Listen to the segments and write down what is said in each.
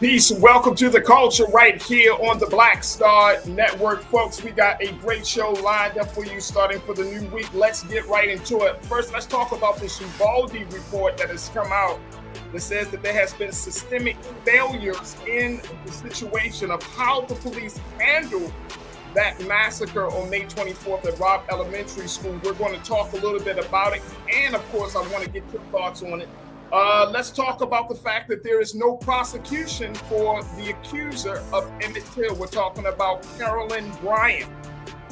Peace. Welcome to the culture right here on the Black Star Network. Folks, we got a great show lined up for you starting for the new week. Let's get right into it. First, let's talk about this Uvalde report that has come out that says that there has been systemic failures in the situation of how the police handled that massacre on May 24th at Robb Elementary School. We're going to talk a little bit about it. And of course, I want to get your thoughts on it. Let's talk about the fact that there is no prosecution for the accuser of Emmett Till. We're talking about Carolyn Bryant.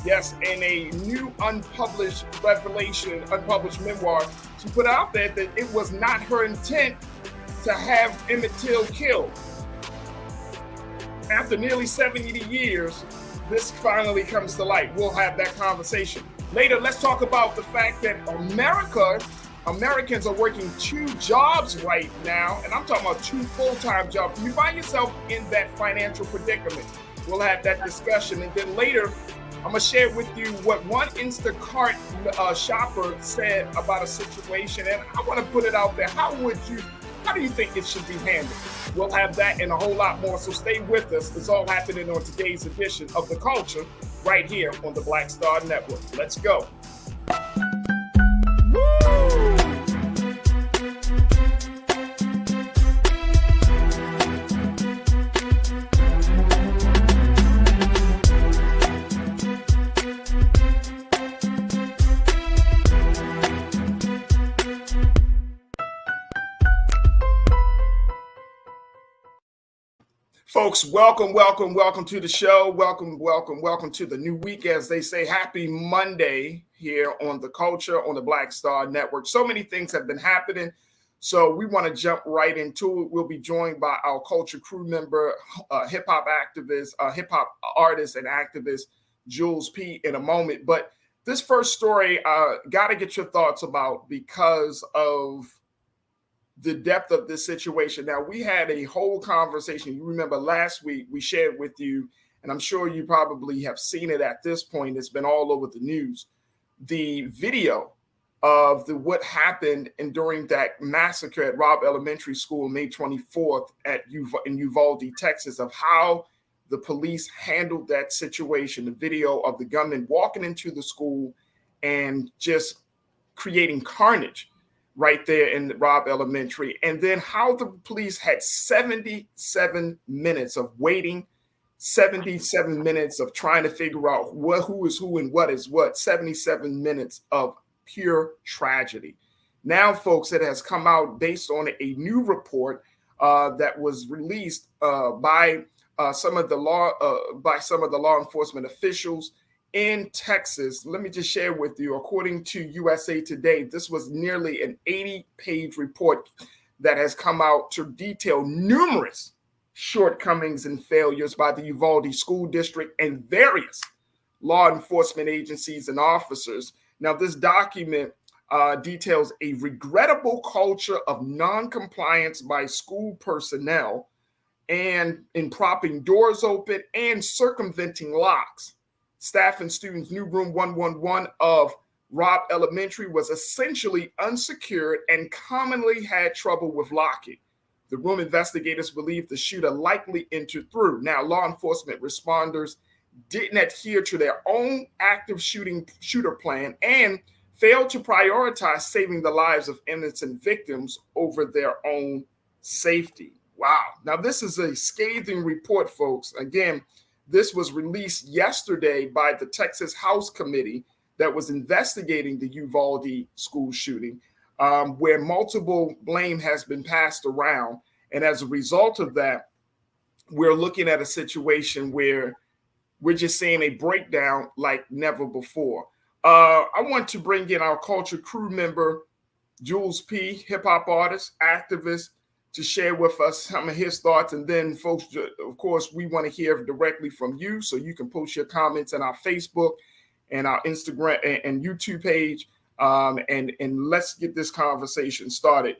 Yes, in a new unpublished memoir, she put out there that it was not her intent to have Emmett Till killed. After nearly 70 years, this finally comes to light. We'll have that conversation. Later, let's talk about the fact that Americans are working two jobs right now, and I'm talking about two full-time jobs. You find yourself in that financial predicament. We'll have that discussion. And then later, I'm going to share with you what one Instacart shopper said about a situation, and I want to put it out there. How do you think it should be handled? We'll have that and a whole lot more, so stay with us. It's all happening on today's edition of The Culture right here on the Black Star Network. Let's go. Folks, welcome to the show. Welcome to the new week, as they say. Happy Monday here on The Culture on the Black Star Network. So many things have been happening, so we want to jump right into it. We'll be joined by our culture crew member, hip-hop artist and activist, Jules P. in a moment. But this first story, got to get your thoughts about because of the depth of this situation. Now, we had a whole conversation. You remember last week we shared with you, and I'm sure you probably have seen it at this point. It's been all over the news. The video of what happened during that massacre at Robb Elementary School, May 24th in Uvalde, Texas, of how the police handled that situation. The video of the gunman walking into the school and just creating carnage right there in Robb Elementary, and then how the police had 77 minutes of waiting, 77 minutes of trying to figure out who is who and what is what, 77 minutes of pure tragedy. Now, folks, it has come out based on a new report that was released by some of the law enforcement officials in Texas. Let me just share with you, according to USA Today, this was nearly an 80-page report that has come out to detail numerous shortcomings and failures by the Uvalde School District and various law enforcement agencies and officers. Now, this document details a regrettable culture of non-compliance by school personnel and in propping doors open and circumventing locks. Staff and students knew room 111 of Robb Elementary was essentially unsecured and commonly had trouble with locking. The room investigators believe the shooter likely entered through. Now, law enforcement responders didn't adhere to their own active shooter plan and failed to prioritize saving the lives of innocent victims over their own safety. Wow. Now, this is a scathing report, folks. Again, this was released yesterday by the Texas House Committee that was investigating the Uvalde school shooting, where multiple blame has been passed around. And as a result of that, we're looking at a situation where we're just seeing a breakdown like never before. I want to bring in our culture crew member, Jules P., hip-hop artist, activist, to share with us some of his thoughts. And then, folks, of course, we want to hear directly from you, so you can post your comments on our Facebook and our Instagram and YouTube page, and let's get this conversation started.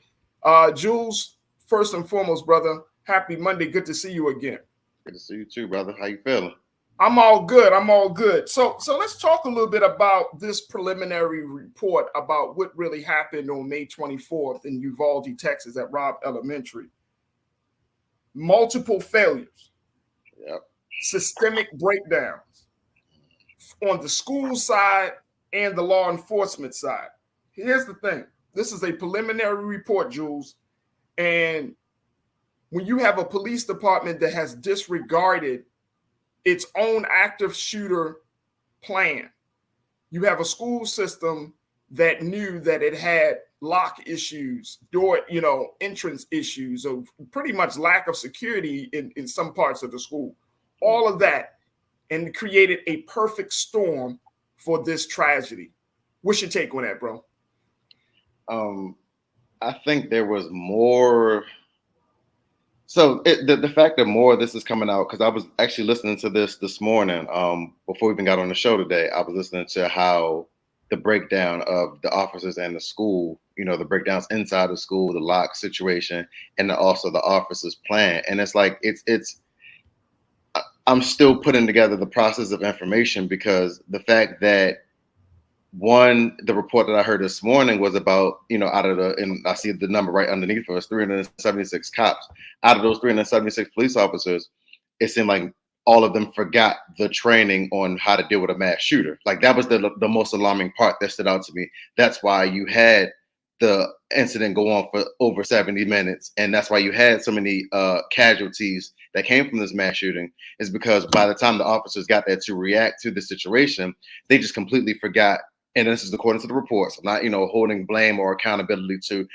Jules, first and foremost, brother, happy Monday. Good to see you again. Good to see you too, brother. How you feeling? I'm all good. So let's talk a little bit about this preliminary report about what really happened on May 24th in Uvalde, Texas at Robb Elementary. multiple failures, Yep. systemic breakdowns on the school side and the law enforcement side. Here's the thing. This is a preliminary report, Jules. And when you have a police department that has disregarded its own active shooter plan, you have a school system that knew that it had lock issues, door, entrance issues, of pretty much lack of security in some parts of the school. All of that, and created a perfect storm for this tragedy. What's your take on that, bro? I think there was more. So the fact that more of this is coming out, because I was actually listening to this morning, before we even got on the show today, I was listening to how the breakdown of the officers and the school, the breakdowns inside the school, the lock situation, and also the officers' plan. And it's like, I'm still putting together the process of information, because the fact that the report that I heard this morning was about, out of and I see the number right underneath us, 376 cops. Out of those 376 police officers, it seemed like all of them forgot the training on how to deal with a mass shooter. Like, that was the most alarming part that stood out to me. That's why you had the incident go on for over 70 minutes. And that's why you had so many casualties that came from this mass shooting, is because by the time the officers got there to react to the situation, they just completely forgot. And this is according to the reports. I'm not, holding blame or accountability to,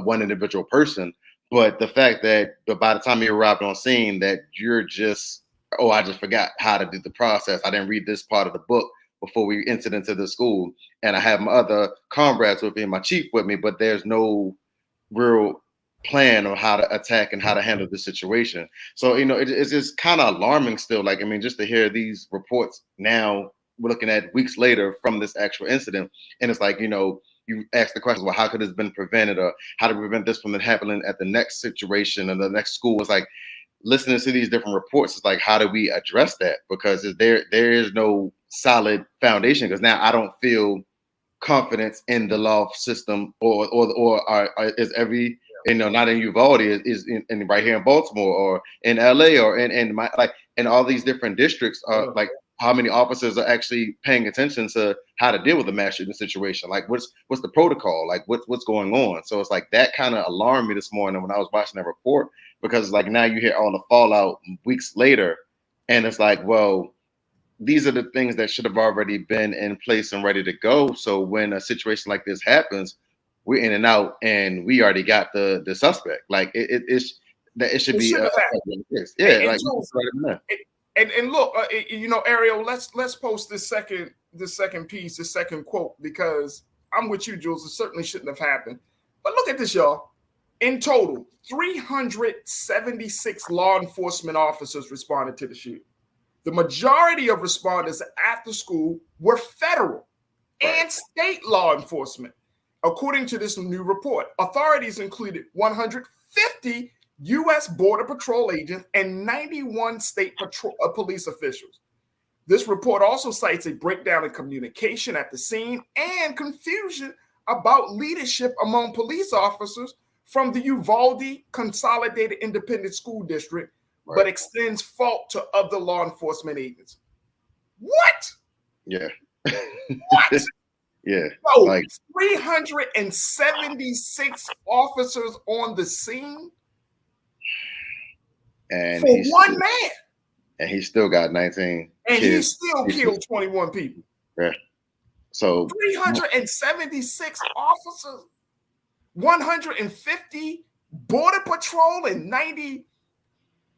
one individual person. But the fact that by the time you arrived on scene, that you're just, I just forgot how to do the process. I didn't read this part of the book before we entered into the school. And I have my other comrades with me and my chief with me, but there's no real plan on how to attack and how to handle the situation. So, it's just kind of alarming still. Like, I mean, just to hear these reports now, we're looking at weeks later from this actual incident. And it's like, you ask the question, well, how could this have been prevented, or how to prevent this from happening at the next situation and the next school? It's like, listening to these different reports, it's like, how do we address that? Because there is no solid foundation, because now I don't feel confidence in the law system, or is every, not in Uvalde, is in right here in Baltimore or in LA or in my, like, in all these different districts, like, how many officers are actually paying attention to how to deal with a mass shooting situation? Like, what's the protocol? Like, what's going on? So it's like, that kind of alarmed me this morning when I was watching that report, because like, now you hear all the fallout weeks later, and it's like, well, these are the things that should have already been in place and ready to go. So when a situation like this happens, we're in and out, and we already got the suspect. Like, it should be And look, Ariel, let's post this second piece, this second quote, because I'm with you, Jules. It certainly shouldn't have happened. But look at this, y'all. In total, 376 law enforcement officers responded to the shooting. The majority of responders at the school were federal and state law enforcement. According to this new report, authorities included 150 U.S. Border Patrol agents and 91 state police officials. This report also cites a breakdown in communication at the scene and confusion about leadership among police officers from the Uvalde Consolidated Independent School District, but extends fault to other law enforcement agents. What? Yeah. What? Yeah. So, like 376 officers on the scene, and for one man. And he still got 19 and kids. He still killed 21 people. Yeah. So 376 officers, 150 Border Patrol, and 90.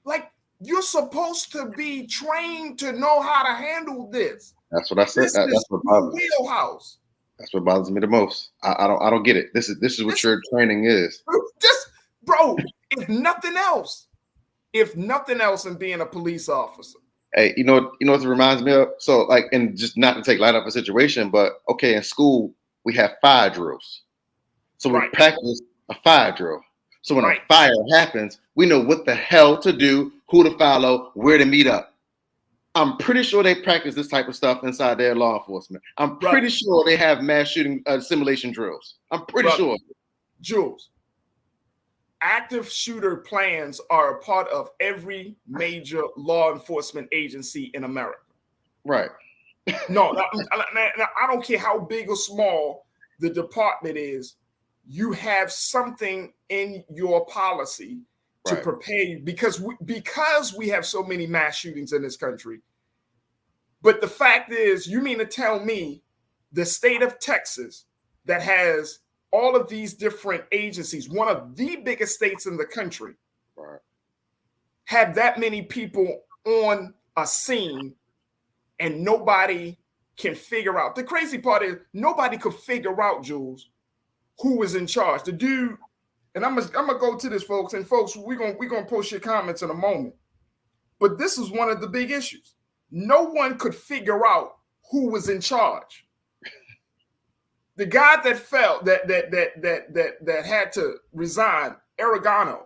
Like, you're supposed to be trained to know how to handle this. That's what I said. That's what bothers me. Wheelhouse. That's what bothers me the most. I don't get it. This is what your training is. Just, bro, if nothing else in being a police officer. Hey, you know what it reminds me of? So, like, and just not to take light off a situation, but okay, in school we have fire drills. So we practice a fire drill. So when a fire happens, we know what the hell to do, who to follow, where to meet up. I'm pretty sure they practice this type of stuff inside their law enforcement. I'm pretty sure they have mass shooting simulation drills. I'm pretty sure. Jules, active shooter plans are a part of every major law enforcement agency in America. Right. No, I don't care how big or small the department is. You have something in your policy to prepare you because we have so many mass shootings in this country. But the fact is, you mean to tell me the state of Texas that has all of these different agencies, one of the biggest states in the country, have that many people on a scene and nobody can figure out? The crazy part is nobody could figure out, Jules, who was in charge. The dude, and I'm gonna go to this, folks, and folks, we're gonna post your comments in a moment. But this is one of the big issues. No one could figure out who was in charge. The guy that fell, that had to resign, Aragano,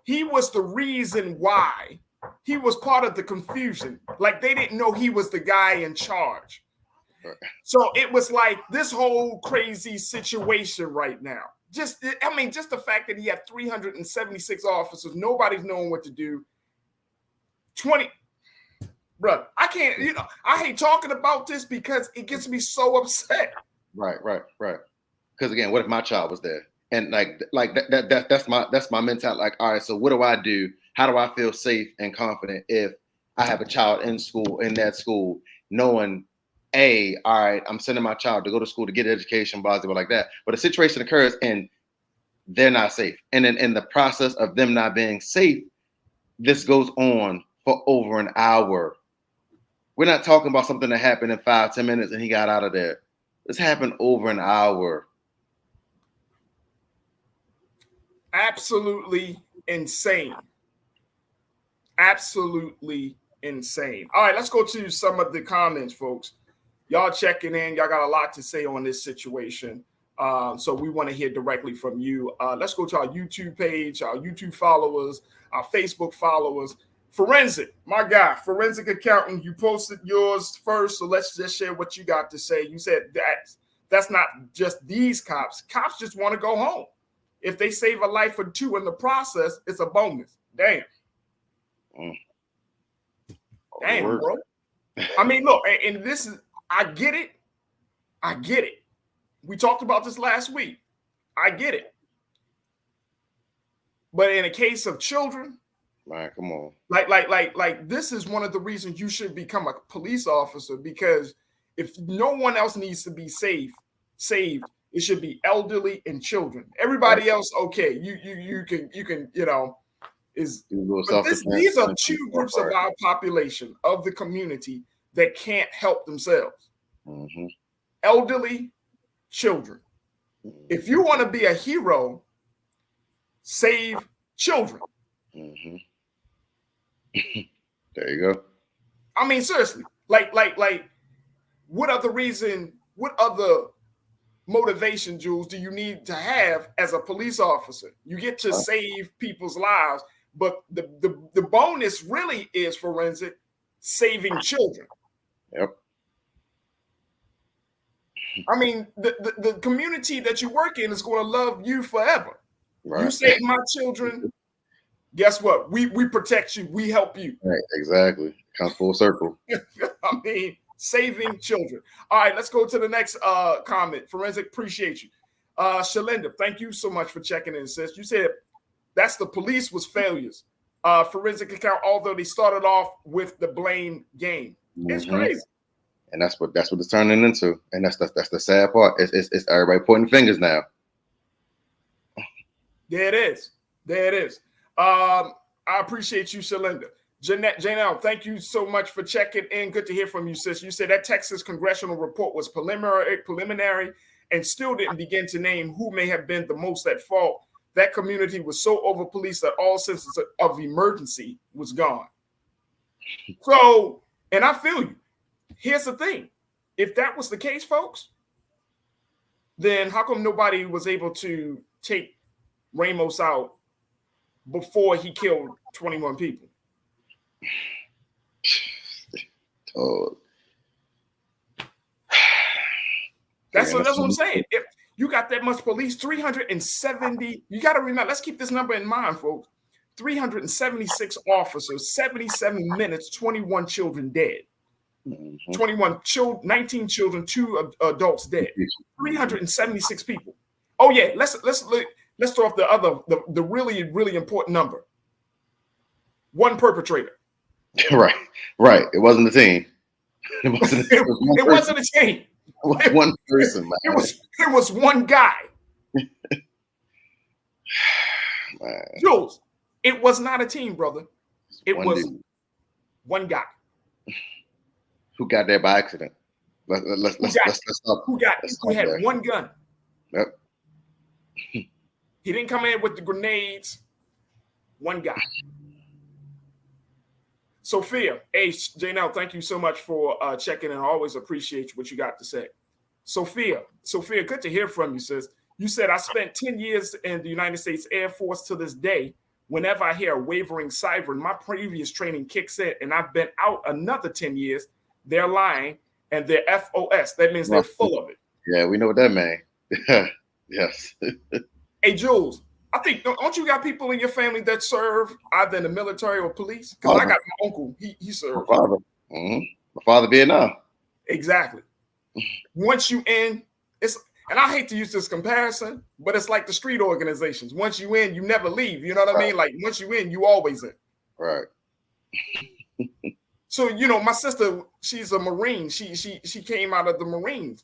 he was the reason why. He was part of the confusion. Like they didn't know he was the guy in charge. So it was like this whole crazy situation right now. Just the fact that he had 376 officers, nobody's knowing what to do. 20, bro, I can't, I hate talking about this because it gets me so upset. Right. Because again, what if my child was there? And that's my mentality. Like, all right, so what do I do? How do I feel safe and confident if I have a child in that school, knowing, all right, I'm sending my child to go to school to get an education, blah, blah, like that. But a situation occurs and they're not safe. And then in the process of them not being safe, this goes on for over an hour. We're not talking about something that happened in 5-10 minutes and he got out of there. This happened over an hour. Absolutely insane. Absolutely insane. All right, let's go to some of the comments, folks. Y'all checking in. Y'all got a lot to say on this situation. So we want to hear directly from you. Let's go to our YouTube page, our YouTube followers, our Facebook followers. Forensic, my guy, forensic accountant, you posted yours first. So let's just share what you got to say. You said that's not just these cops. Cops just want to go home. If they save a life or two in the process, it's a bonus. Damn. Damn, bro. I mean, look, and this is, I get it. We talked about this last week. I get it. But in a case of children, man, come on. Like this is one of the reasons you should become a police officer, because if no one else needs to be saved, it should be elderly and children. Everybody else, okay, you can these are two groups of our population, of the community, that can't help themselves. Mm-hmm. Elderly, children. If you want to be a hero, save children. Mm-hmm. There you go. I mean, seriously, like, what other motivation, Jules, do you need to have as a police officer? You get to save people's lives, but the bonus really is forensic, saving children. Yep. I mean, the community that you work in is going to love you forever. Right. You save my children, guess what? We protect you. We help you. Right, exactly. Comes full circle. I mean, saving children. All right, let's go to the next comment. Forensic, appreciate you. Shalinda, thank you so much for checking in, sis. You said that's the police was failures. Forensic account, although they started off with the blame game. It's crazy. And that's what it's turning into. And that's the sad part. It's everybody pointing fingers now. There it is. I appreciate you, Shalinda. Janelle, thank you so much for checking in. Good to hear from you, sis. You said that Texas congressional report was preliminary and still didn't begin to name who may have been the most at fault. That community was so over-policed that all sense of emergency was gone. So, and I feel you. Here's the thing. If that was the case, folks, then how come nobody was able to take Ramos out before he killed 21 people? Oh. That's what I'm saying. You got that much police, 370. You got to remember, let's keep this number in mind, folks. 376 officers, 77 minutes, 21 children dead. 21 children, 19 children, 2 adults dead. 376 people. Oh yeah, let's throw off the really, really important number. 1 perpetrator. Right. It wasn't a team. It wasn't a team. It was one person, man. It was one guy. Man. Jules, it was not a team, brother. It was dude. One guy. Who got there by accident? Let's stop. Who had there. One gun. Yep. He didn't come in with the grenades. One guy. Sophia, hey, Janelle, thank you so much for checking in. I always appreciate what you got to say. Sophia, good to hear from you, sis. You said, I spent 10 years in the United States Air Force. To this day, whenever I hear a wavering siren, my previous training kicks in, and I've been out another 10 years. They're lying, and they're FOS. That means they're full of it. Yeah, we know what that means. Yes. Hey, Jules, I think, don't you got people in your family that serve either in the military or police? Because I got my uncle, he served. My father. Mm-hmm. My father Vietnam. Exactly. Once you in, and I hate to use this comparison, but it's like the street organizations. Once you in, you never leave. You know what I mean? Like, once you in, you always in. Right. So, my sister, she's a Marine. She came out of the Marines.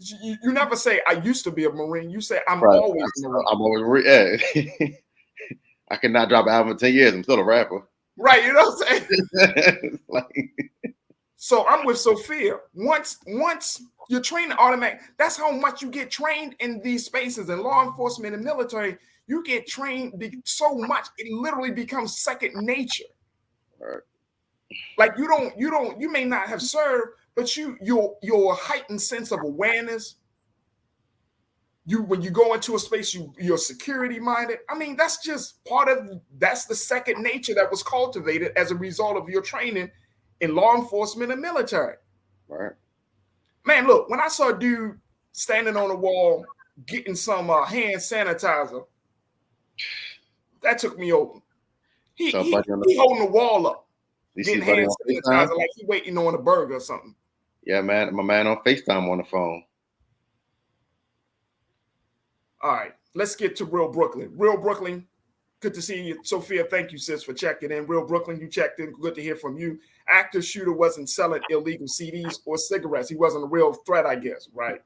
You never say, I used to be a Marine. You say, I'm always a Marine. I'm always yeah. I cannot drop an album in 10 years. I'm still a rapper. Right. You know what I'm saying? So I'm with Sophia. Once you're trained automatic, that's how much you get trained in these spaces. In law enforcement and military, you get trained so much, it literally becomes second nature. Right. Like you may not have served, but your heightened sense of awareness. When you go into a space, you're security minded. I mean, that's just that's the second nature that was cultivated as a result of your training in law enforcement and military. Right. Man, look, when I saw a dude standing on the wall getting some hand sanitizer, that took me over. He holding the wall up. Getting hand sanitizer like he waiting on a burger or something. Yeah, man. My man on FaceTime on the phone. All right. Let's get to Real Brooklyn. Real Brooklyn, good to see you. Sophia, thank you, sis, for checking in. Real Brooklyn, you checked in. Good to hear from you. Active shooter wasn't selling illegal CDs or cigarettes. He wasn't a real threat, I guess. Right.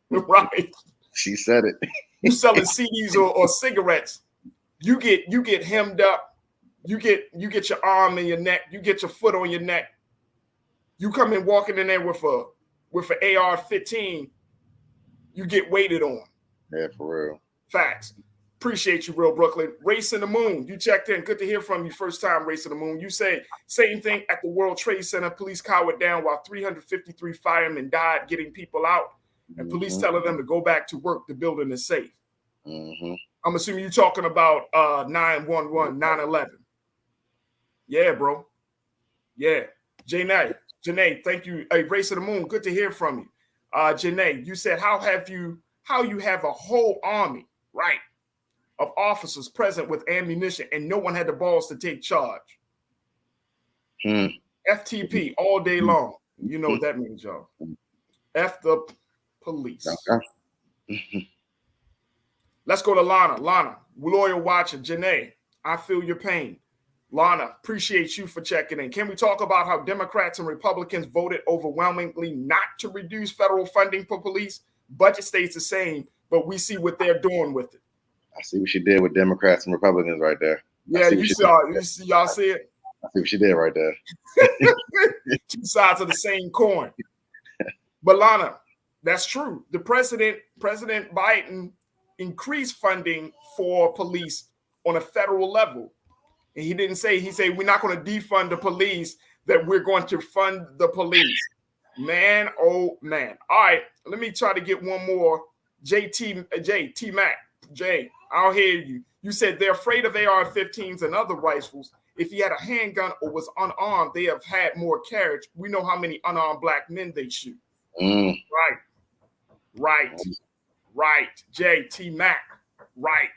Right. She said it. You selling CDs or cigarettes. You get hemmed up. You get your arm in your neck. You get your foot on your neck. You come in walking in there with an AR-15. You get waited on. Yeah, for real. Facts. Appreciate you, Real Brooklyn. Race in the Moon. You checked in. Good to hear from you. First time, Race in the Moon. You say same thing at the World Trade Center. Police cowered down while 353 firemen died getting people out, and police telling them to go back to work. The building is safe. Mm-hmm. I'm assuming you're talking about 9/11, 9/11. Yeah, bro. Yeah. Janae, thank you. Hey, Race of the Moon, good to hear from you. Janae, you said how you have a whole army, right, of officers present with ammunition and no one had the balls to take charge. FTP all day long. You know what that means, y'all. F the police. Okay. Let's go to Lana. Lana, loyal watcher. Janae, I feel your pain. Lana, appreciate you for checking in. Can we talk about how Democrats and Republicans voted overwhelmingly not to reduce federal funding for police? Budget stays the same, but we see what they're doing with it. I see what she did with Democrats and Republicans right there. Yeah, y'all see it? I see what she did right there. Two sides of the same coin. But Lana, that's true. The President Biden increased funding for police on a federal level. And he didn't say, he said, we're not going to defund the police, that we're going to fund the police. Man, oh man. All right, let me try to get one more. T-Mac, I'll hear you. You said they're afraid of AR-15s and other rifles. If he had a handgun or was unarmed, they have had more carriage. We know how many unarmed black men they shoot. Right. Right. J.T. Mac. Right.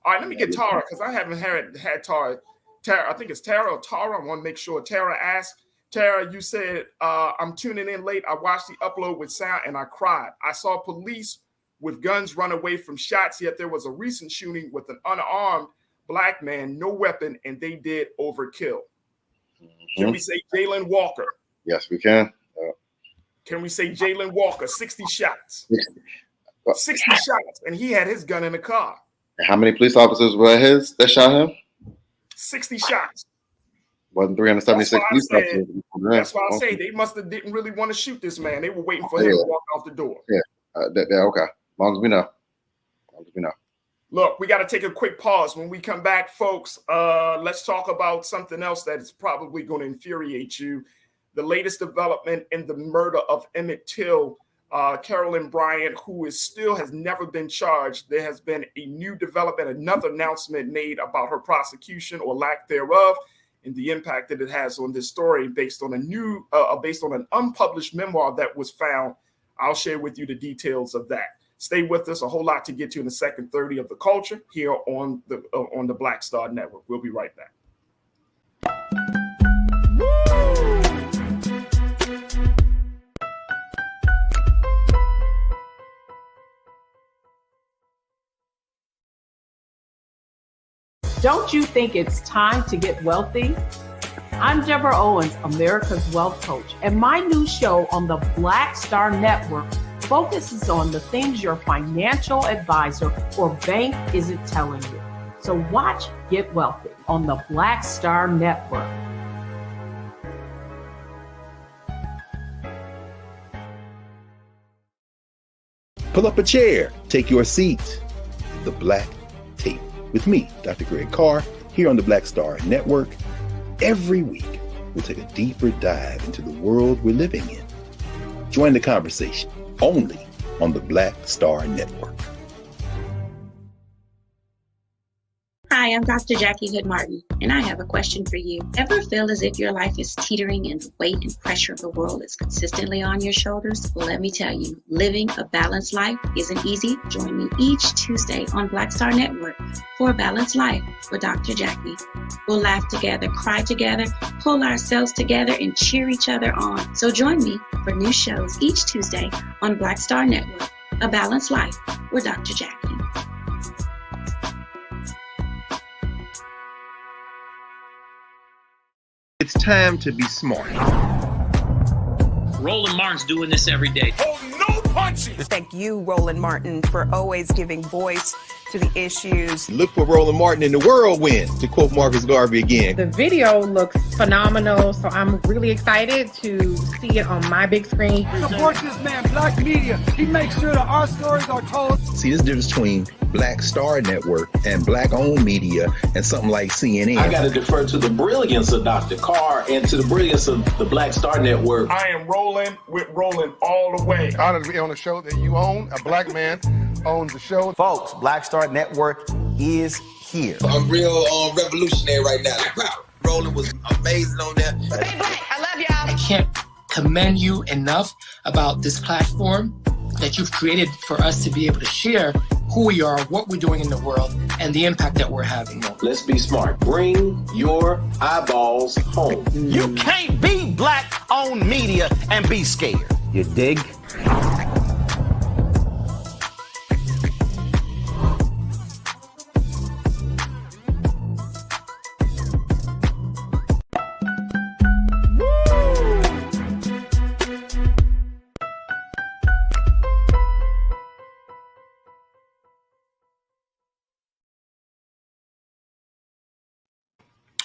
All right, let me get Tara because I haven't had Tara. Tara, I think it's Tara or Tara. I want to make sure. Tara asked. Tara, you said, I'm tuning in late. I watched the upload with sound and I cried. I saw police with guns run away from shots, yet there was a recent shooting with an unarmed black man, no weapon, and they did overkill. Can we say Jalen Walker? Yes, we can. Can we say Jalen Walker, 60 shots? 60 shots, and he had his gun in the car. How many police officers were his that shot him? 60 shots. Wasn't 376 police officers. That's why I say they didn't really want to shoot this man. They were waiting for him to walk out the door. Yeah, okay. As long as we know. Look, we got to take a quick pause. When we come back, folks, let's talk about something else that is probably going to infuriate you. The latest development in the murder of Emmett Till, Carolyn Bryant, who has never been charged. There has been a new development, another announcement made about her prosecution or lack thereof, and the impact that it has on this story based on an unpublished memoir that was found. I'll share with you the details of that. Stay with us. A whole lot to get to in the second 30 of the culture here on the Black Star Network. We'll be right back. Don't you think it's time to get wealthy? I'm Deborah Owens, America's Wealth Coach, and my new show on the Black Star Network focuses on the things your financial advisor or bank isn't telling you. So watch Get Wealthy on the Black Star Network. Pull up a chair, take your seat. The Black Tape with me, Dr. Greg Carr, here on the Black Star Network. Every week, we'll take a deeper dive into the world we're living in. Join the conversation only on the Black Star Network. Hi, I'm Dr. Jackie Hood-Martin, and I have a question for you. Ever feel as if your life is teetering and the weight and pressure of the world is consistently on your shoulders? Well, let me tell you, living a balanced life isn't easy. Join me each Tuesday on Black Star Network for A Balanced Life with Dr. Jackie. We'll laugh together, cry together, pull ourselves together, and cheer each other on. So join me for new shows each Tuesday on Black Star Network, A Balanced Life with Dr. Jackie. It's time to be smart. Roland Martin's doing this every day. Oh, no punches! Thank you, Roland Martin, for always giving voice to the issues. Look for Roland Martin in the whirlwind, to quote Marcus Garvey again. The video looks phenomenal, so I'm really excited to see it on my big screen. Support this man, Black Media. He makes sure that our stories are told. See, this difference between Black Star Network and Black-owned media and something like CNN. I got to defer to the brilliance of Dr. Carr and to the brilliance of the Black Star Network. I am rolling with Roland all the way. Honored to be on a show that you own. A black man owns the show. Folks, Black Star Network is here. I'm real revolutionary right now. Roland was amazing on that. Stay black. I love y'all. I can't commend you enough about this platform that you've created for us to be able to share who we are, what we're doing in the world, and the impact that we're having. Let's be smart. Bring your eyeballs home. You can't be Black-owned media and be scared. You dig?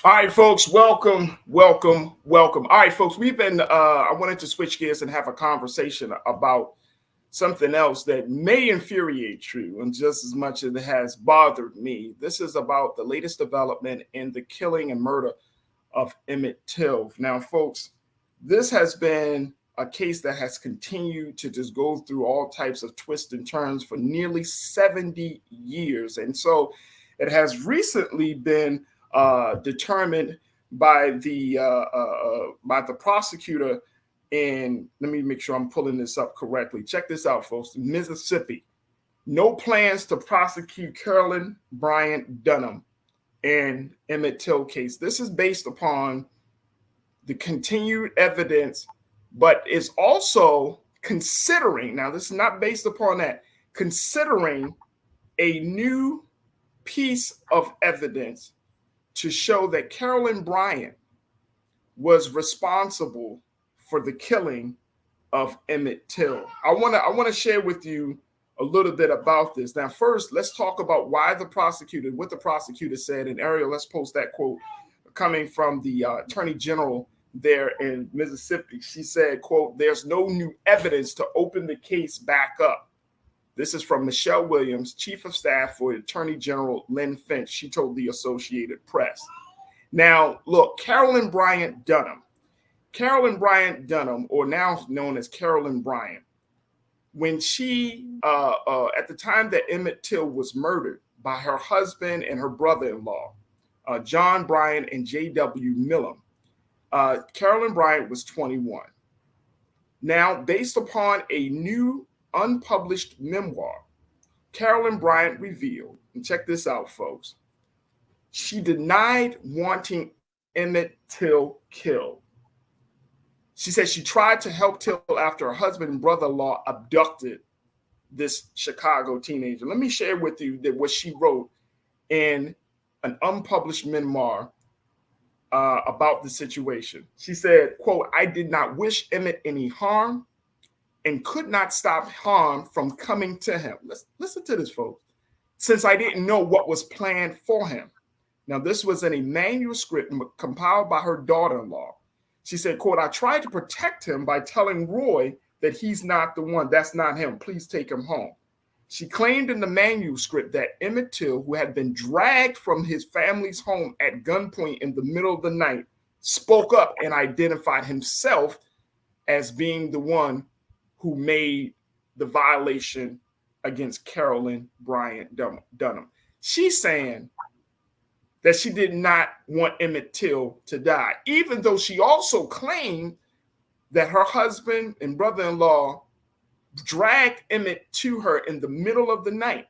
All right, folks, welcome. All right, folks, we've been, I wanted to switch gears and have a conversation about something else that may infuriate you and just as much as it has bothered me. This is about the latest development in the killing and murder of Emmett Till. Now, folks, this has been a case that has continued to just go through all types of twists and turns for nearly 70 years. And so it has recently been determined by the prosecutor in, let me make sure I'm pulling this up correctly. Check this out, folks. Mississippi, no plans to prosecute Carolyn Bryant Dunham in Emmett Till case. This is based upon the continued evidence, but is also considering, now this is not based upon that, considering a new piece of evidence to show that Carolyn Bryant was responsible for the killing of Emmett Till. I want to share with you a little bit about this. Now, first, let's talk about what the prosecutor said. And Ariel, let's post that quote coming from the Attorney General there in Mississippi. She said, quote, "There's no new evidence to open the case back up." This is from Michelle Williams, Chief of Staff for Attorney General Lynn Finch. She told the Associated Press. Now, look, Carolyn Bryant Dunham, or now known as Carolyn Bryant, when she, at the time that Emmett Till was murdered by her husband and her brother-in-law, John Bryant and J.W. Millam, Carolyn Bryant was 21. Now, based upon a new unpublished memoir, Carolyn Bryant revealed, and check this out, folks, she denied wanting Emmett Till killed. She said she tried to help Till after her husband and brother-in-law abducted this Chicago teenager. Let me share with you what she wrote in an unpublished memoir about the situation. She said, quote, "I did not wish Emmett any harm and could not stop harm from coming to him." Listen to this, folks. "Since I didn't know what was planned for him." Now, this was in a manuscript compiled by her daughter-in-law. She said, quote, "I tried to protect him by telling Roy that he's not the one. That's not him. Please take him home." She claimed in the manuscript that Emmett Till, who had been dragged from his family's home at gunpoint in the middle of the night, spoke up and identified himself as being the one who made the violation against Carolyn Bryant Dunham. She's saying that she did not want Emmett Till to die, even though she also claimed that her husband and brother-in-law dragged Emmett to her in the middle of the night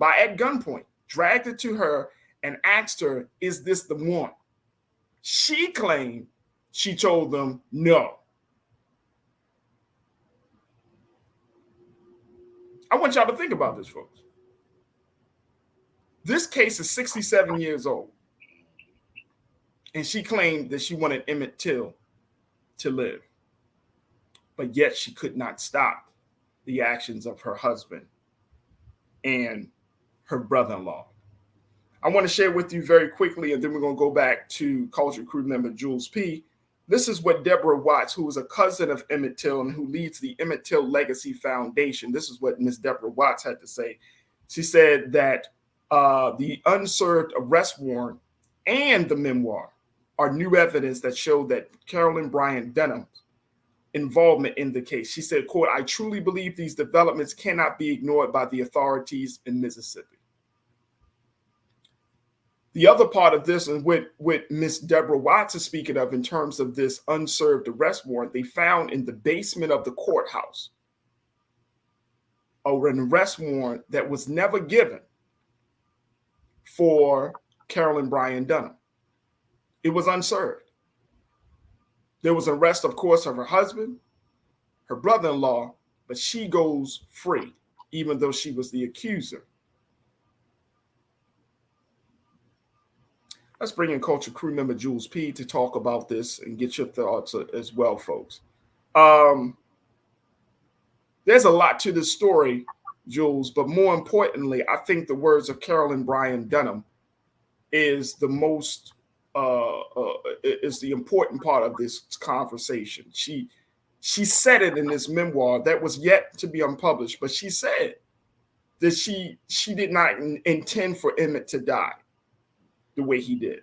at gunpoint, dragged it to her and asked her, "Is this the one?" She claimed she told them no. I want y'all to think about this, folks. This case is 67 years old, and she claimed that she wanted Emmett Till to live, but yet she could not stop the actions of her husband and her brother-in-law. I want to share with you very quickly, and then we're going to go back to Culture Crew member Jules P. This is what Deborah Watts, who is a cousin of Emmett Till and who leads the Emmett Till Legacy Foundation, this is what Ms. Deborah Watts had to say. She said that the unserved arrest warrant and the memoir are new evidence that show that Carolyn Bryant Dunham's involvement in the case. She said, quote, "I truly believe these developments cannot be ignored by the authorities in Mississippi." The other part of this, and what Miss Deborah Watts is speaking of in terms of this unserved arrest warrant, they found in the basement of the courthouse an arrest warrant that was never given for Carolyn Bryant Dunham. It was unserved. There was an arrest, of course, of her husband, her brother-in-law, but she goes free, even though she was the accuser. Let's bring in Culture Crew member Jules P. to talk about this and get your thoughts as well, folks. There's a lot to this story, Jules, but more importantly, I think the words of Carolyn Bryant Dunham is the most is the important part of this conversation. She said it in this memoir that was yet to be unpublished, but she said that she did not intend for Emmett to die the way he did.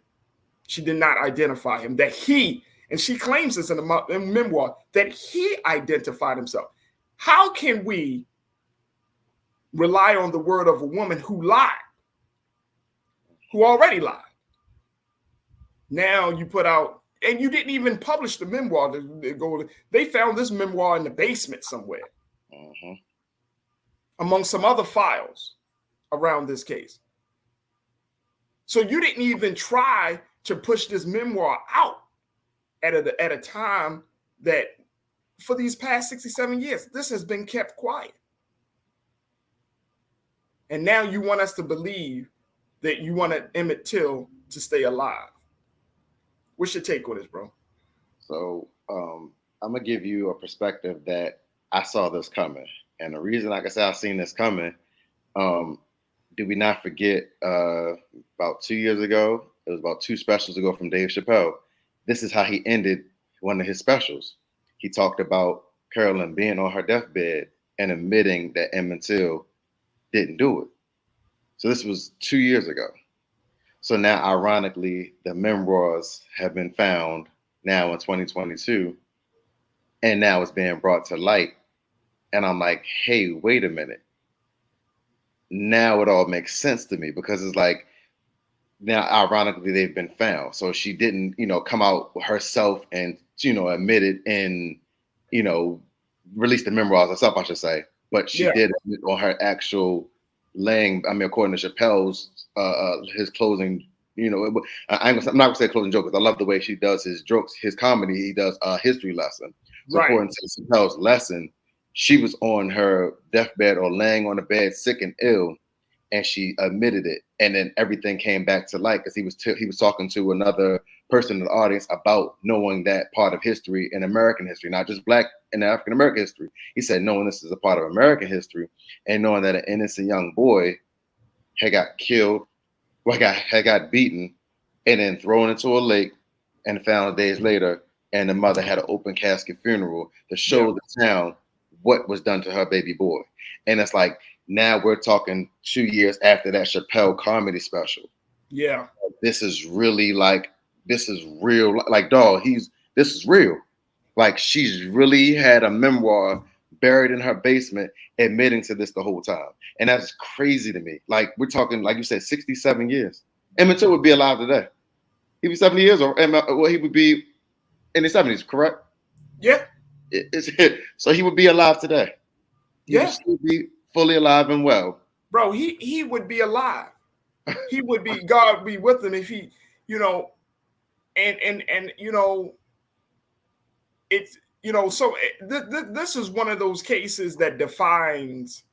She did not identify him, that he, and she claims this in the memoir, that he identified himself. How can we rely on the word of a woman who lied, who already lied? Now you put out and you didn't even publish the memoir. They found this memoir in the basement somewhere, among some other files around this case. So you didn't even try to push this memoir out at a time that, for these past 67 years, this has been kept quiet. And now you want us to believe that you wanted Emmett Till to stay alive. What's your take on this, bro? So I'm gonna give you a perspective that I saw this coming, and the reason, like I said, I've seen this coming. Did we not forget about 2 years ago? It was about 2 specials ago from Dave Chappelle. This is how he ended one of his specials. He talked about Carolyn being on her deathbed and admitting that Emmett Till didn't do it. So this was 2 years ago. So now, ironically, the memoirs have been found now in 2022, and now it's being brought to light. And I'm like, hey, wait a minute. Now it all makes sense to me, because it's like, now ironically they've been found. So she didn't, come out herself and, admit it and, release the memoirs herself, I should say. But she did admit on her actual according to Chappelle's, his closing, I'm not gonna say closing joke, because I love the way she does his jokes, his comedy. He does a history lesson. So according to Chappelle's lesson, she was on her deathbed or laying on the bed, sick and ill, and she admitted it. And then everything came back to light, because he was talking to another person in the audience about knowing that part of history in American history, not just Black and African American history. He said, knowing this is a part of American history, and knowing that an innocent young boy had got killed, had got beaten, and then thrown into a lake and found days later, and the mother had an open casket funeral to show the town what was done to her baby boy. And it's like, now we're talking 2 years after that Chappelle comedy special. Yeah. This is really like, this is real. Like, dog, this is real. Like, she's really had a memoir buried in her basement admitting to this the whole time. And that's crazy to me. Like, we're talking, like you said, 67 years. Emmett Till would be alive today. He'd be 70 years old. Well, he would be in his 70s, correct? Yeah. So he would be alive today. He would Yeah. still be fully alive and well. Bro, he would be alive. He would be, God would be with him if he, it's, so this is one of those cases that defines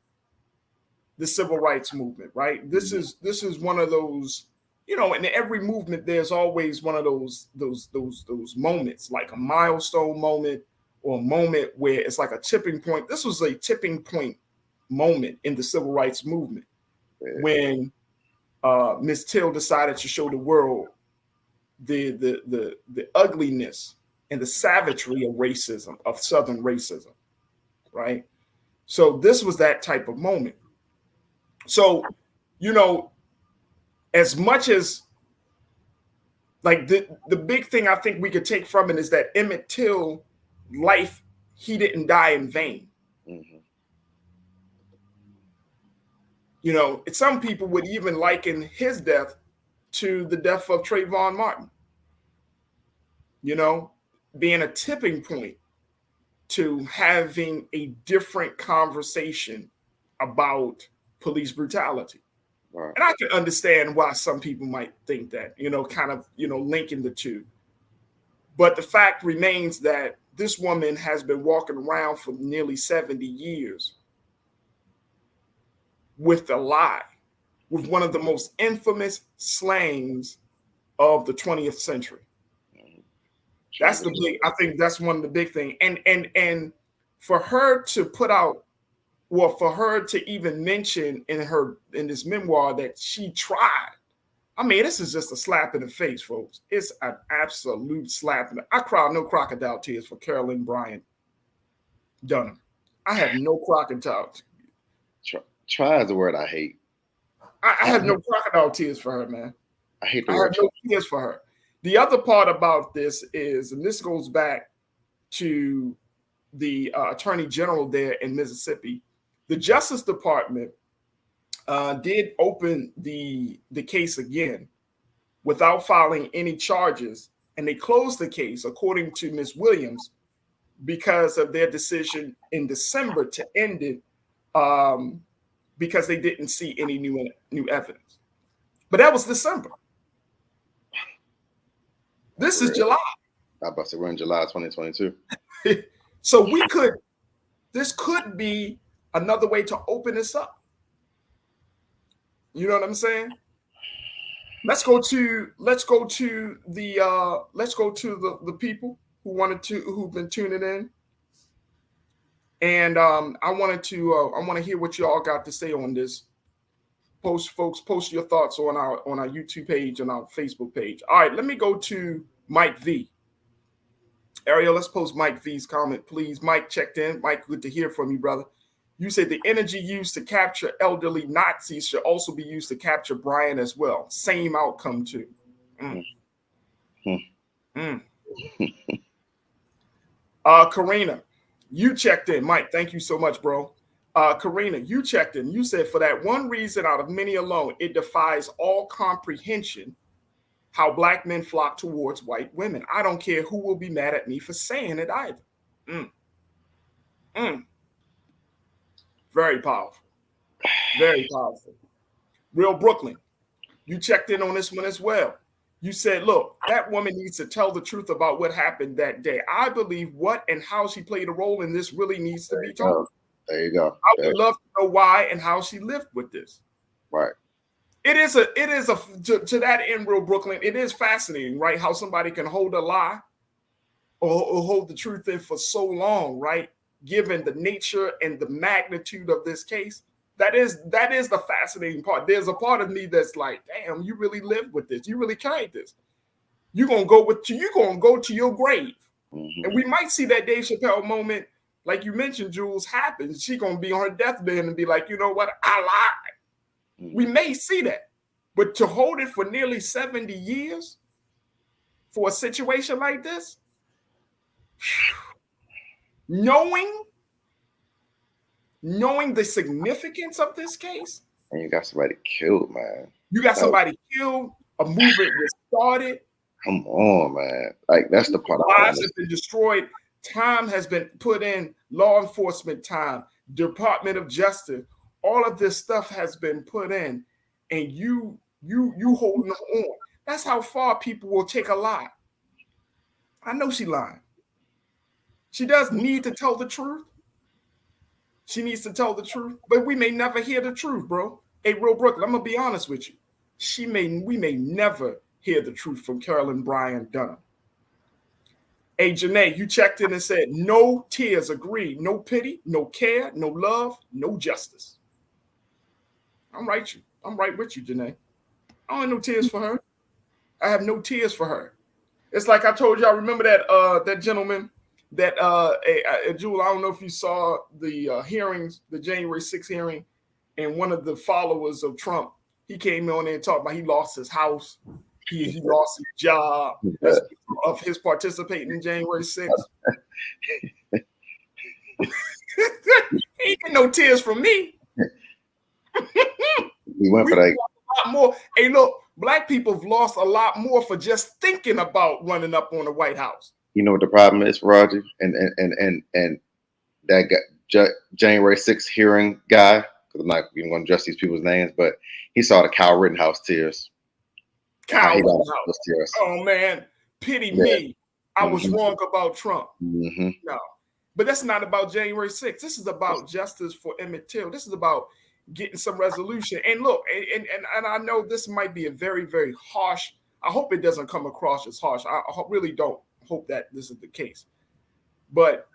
the civil rights movement, right? This is one of those, in every movement, there's always one of those moments, like a milestone moment, or a moment where it's like a tipping point. This was a tipping point moment in the civil rights movement, when Ms. Till decided to show the world the ugliness and the savagery of racism, of Southern racism, right? So this was that type of moment. So, as much as, like, the big thing I think we could take from it is that Emmett Till life, he didn't die in vain. Some people would even liken his death to the death of Trayvon Martin, being a tipping point to having a different conversation about police brutality. Right. And I can understand why some people might think that, linking the two. But the fact remains that this woman has been walking around for nearly 70 years with the lie, with one of the most infamous slangs of the 20th century. That's the big, I think that's one of the big things. And for her to put out, well, for her to even mention in this memoir that she tried, I mean, this is just a slap in the face, folks. It's an absolute slap in the, I cried no crocodile tears for Carolyn Bryant Dunham. I have no crocodile. Try is a word I hate. I have no crocodile tears for her, man. I hate the word. I have no tears for her. The other part about this is, and this goes back to the Attorney General there in Mississippi, the Justice Department did open the case again without filing any charges and they closed the case, according to Ms. Williams, because of their decision in December to end it, because they didn't see any new evidence. But that was December. This is July. I about to say we're in July 2022. So this could be another way to open this up. You know what I'm saying? Let's go to the people who've been tuning in. And I want to hear what you all got to say on this. Post your thoughts on our YouTube page and our Facebook page. All right, let me go to Mike V. Ariel, let's post Mike V's comment, please. Mike checked in. Mike, good to hear from you, brother. You said the energy used to capture elderly Nazis should also be used to capture Brian as well. Same outcome too. Karina, you checked in. Mike, thank you so much, bro. Karina, you checked in. You said for that one reason out of many alone, it defies all comprehension how Black men flock towards white women. I don't care who will be mad at me for saying it either. Very powerful. Very powerful. Real Brooklyn, you checked in on this one as well. You said, look, that woman needs to tell the truth about what happened that day. I believe what and how she played a role in this really needs to be told. There you go. I would love to know why and how she lived with this. Right. It is to that end, Real Brooklyn, it is fascinating, right? How somebody can hold a lie or hold the truth in for so long, right? Given the nature and the magnitude of this case. That is the fascinating part. There's a part of me that's like, damn, you really lived with this. You really carried this. You're gonna go to your grave. Mm-hmm. And we might see that Dave Chappelle moment, like you mentioned, Jules, happen. She's gonna be on her deathbed and be like, you know what, I lied. We may see that, but to hold it for nearly 70 years for a situation like this, knowing the significance of this case. And you got somebody killed, man. You got somebody killed, a movement was started. Come on, man. Like, that's the part. Lives have been destroyed. Time has been put in, law enforcement time, Department of Justice. All of this stuff has been put in, and you holding on. That's how far people will take a lie. I know she lying. She does need to tell the truth. She needs to tell the truth, but we may never hear the truth, bro. Hey, Real Brooklyn, I'm gonna be honest with you. We may never hear the truth from Carolyn Bryan Dunham. Hey, Janae, you checked in and said no tears, agreed, no pity, no care, no love, no justice. I'm right with you, Janae. I don't have no tears for her. I have no tears for her. It's like I told y'all, remember that gentleman that Jewel, I don't know if you saw the hearings, the January 6th hearing, and one of the followers of Trump, he came on there and talked about he lost his house, he lost his job of his participating in January 6th. He ain't get no tears from me. We went for that. A lot more. Hey, look, Black people have lost a lot more for just thinking about running up on the White House. You know what the problem is, Farajii, and that guy, January 6th hearing guy, because I'm not even going to address these people's names, but he saw the Kyle Rittenhouse tears. Kyle Rittenhouse tears. Oh man, pity me. I was wrong about Trump. Mm-hmm. No, but that's not about January 6th. This is about justice for Emmett Till. This is about getting some resolution. And look, and I know this might be a very, very harsh. I hope it doesn't come across as harsh. I really don't hope that this is the case. But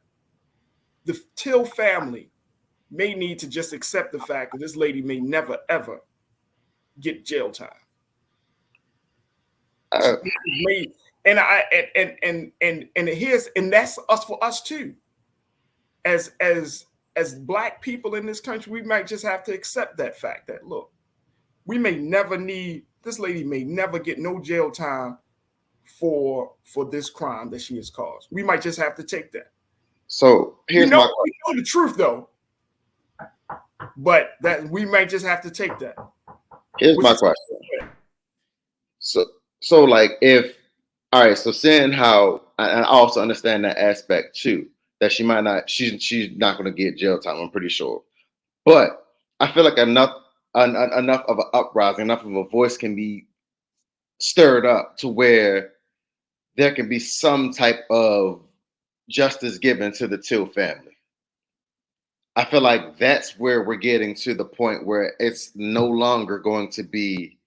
the Till family may need to just accept the fact that this lady may never ever get jail time. And that's us for us too. As Black people in this country, we might just have to accept that fact that, look, we may never need, this lady may never get no jail time for this crime that she has caused. We might just have to take that. So here's we know the truth though, but that we might just have to take that. Here's my question. So like if All right, so seeing how, and I also understand that aspect too, that she might not, she's not going to get jail time. I'm pretty sure, but I feel like enough of an uprising, enough of a voice can be stirred up to where there can be some type of justice given to the Till family. I feel like that's where we're getting to the point where it's no longer going to be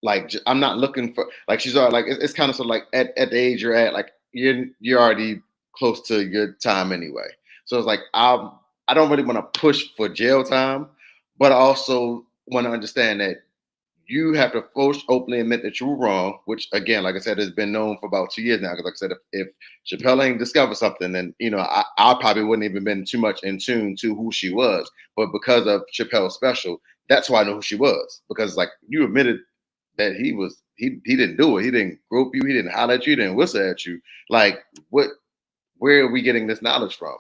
like, I'm not looking for, like, she's already like, it's kind of sort of like at the age you're at, like you're already close to your time anyway. So it's like, I don't really want to push for jail time, but I also want to understand that you have to first openly admit that you were wrong, which again, like I said, has been known for about 2 years now. Because like I said, if Chappelle ain't discovered something, then I probably wouldn't even been too much in tune to who she was. But because of Chappelle's special, that's why I know who she was. Because like you admitted that he didn't do it. He didn't grope you. He didn't holler at you. He didn't whistle at you. Like where are we getting this knowledge from?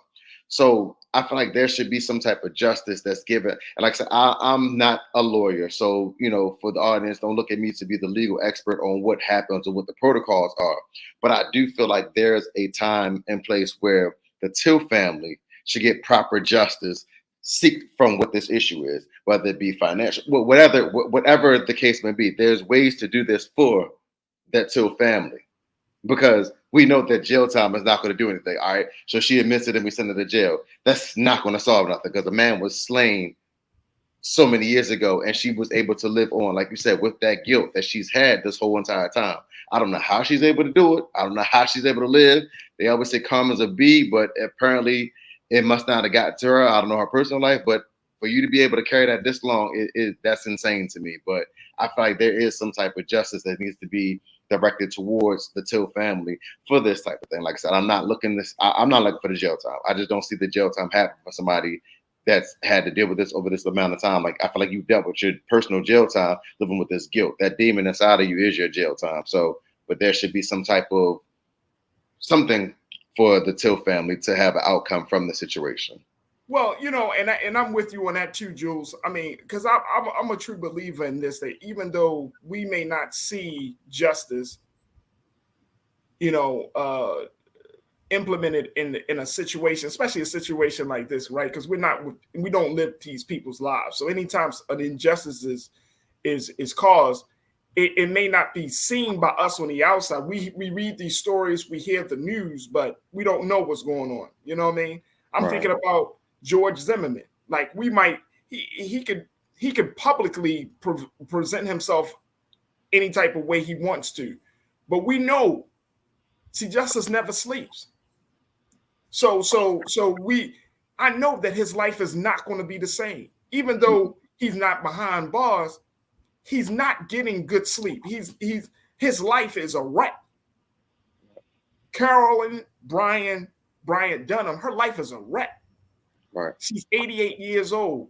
So I feel like there should be some type of justice that's given. And like I said, I'm not a lawyer. So, for the audience, don't look at me to be the legal expert on what happens or what the protocols are. But I do feel like there's a time and place where the Till family should get proper justice, seek from what this issue is, whether it be financial, whatever the case may be. There's ways to do this for that Till family. Because we know that jail time is not going to do anything. All right. So she admits it and we send her to jail. That's not going to solve nothing because the man was slain so many years ago and she was able to live on, like you said, with that guilt that she's had this whole entire time. I don't know how she's able to do it. I don't know how she's able to live. They always say karma's a bee, but apparently it must not have got to her. I don't know her personal life, but for you to be able to carry that this long, that's insane to me. But I feel like there is some type of justice that needs to be directed towards the Till family for this type of thing. Like I said, I'm not looking for the jail time. I just don't see the jail time happen for somebody that's had to deal with this over this amount of time. Like I feel like you've dealt with your personal jail time living with this guilt. That demon inside of you is your jail time. So, but there should be some type of something for the Till family to have an outcome from the situation. Well, and I'm with you on that too, Jules. I mean, because I'm a true believer in this, that even though we may not see justice, implemented in a situation, especially a situation like this, right? Because we don't live these people's lives. So anytime an injustice is caused, it may not be seen by us on the outside. We read these stories, we hear the news, but we don't know what's going on. You know what I mean? I'm thinking about George Zimmerman. Like he could publicly present himself any type of way he wants to, but we know, justice never sleeps. So I know that his life is not going to be the same, even though he's not behind bars. He's not getting good sleep. His life is a wreck. Carolyn Bryant Dunham, her life is a wreck. Right. She's 88 years old.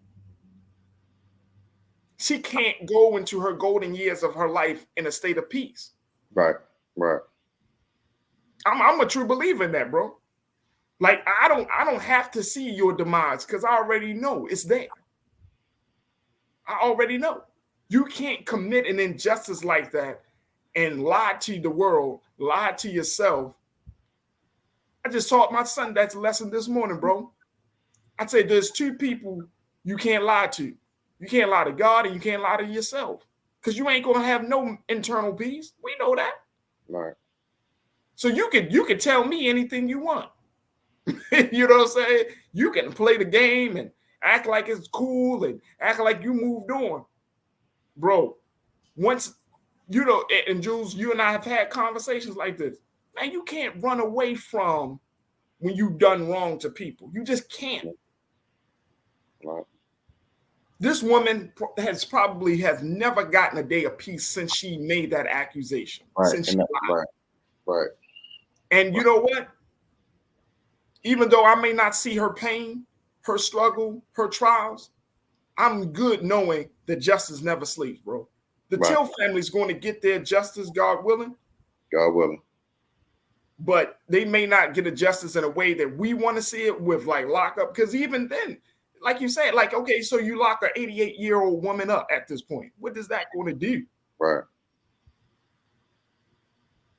She can't go into her golden years of her life in a state of peace. Right. I'm a true believer in that, bro. Like I don't have to see your demise because I already know it's there. I already know. You can't commit an injustice like that and lie to the world, lie to yourself. I just taught my son that lesson this morning, bro. I'd say there's two people you can't lie to. You can't lie to God and you can't lie to yourself because you ain't going to have no internal peace. We know that. Right. So you could tell me anything you want. You know what I'm saying? You can play the game and act like it's cool and act like you moved on. Bro, once, and Jules, you and I have had conversations like this. Man, you can't run away from when you've done wrong to people. You just can't. Right. This woman has never gotten a day of peace since she made that accusation. Right. Since she lied. Right. And you know what? Even though I may not see her pain, her struggle, her trials, I'm good knowing that justice never sleeps, bro. The Till family is going to get their justice, God willing. God willing. But they may not get a justice in a way that we want to see it with, like lockup. Because even then, like you said, like, okay, so you lock an 88-year-old woman up at this point. What is that going to do? Right.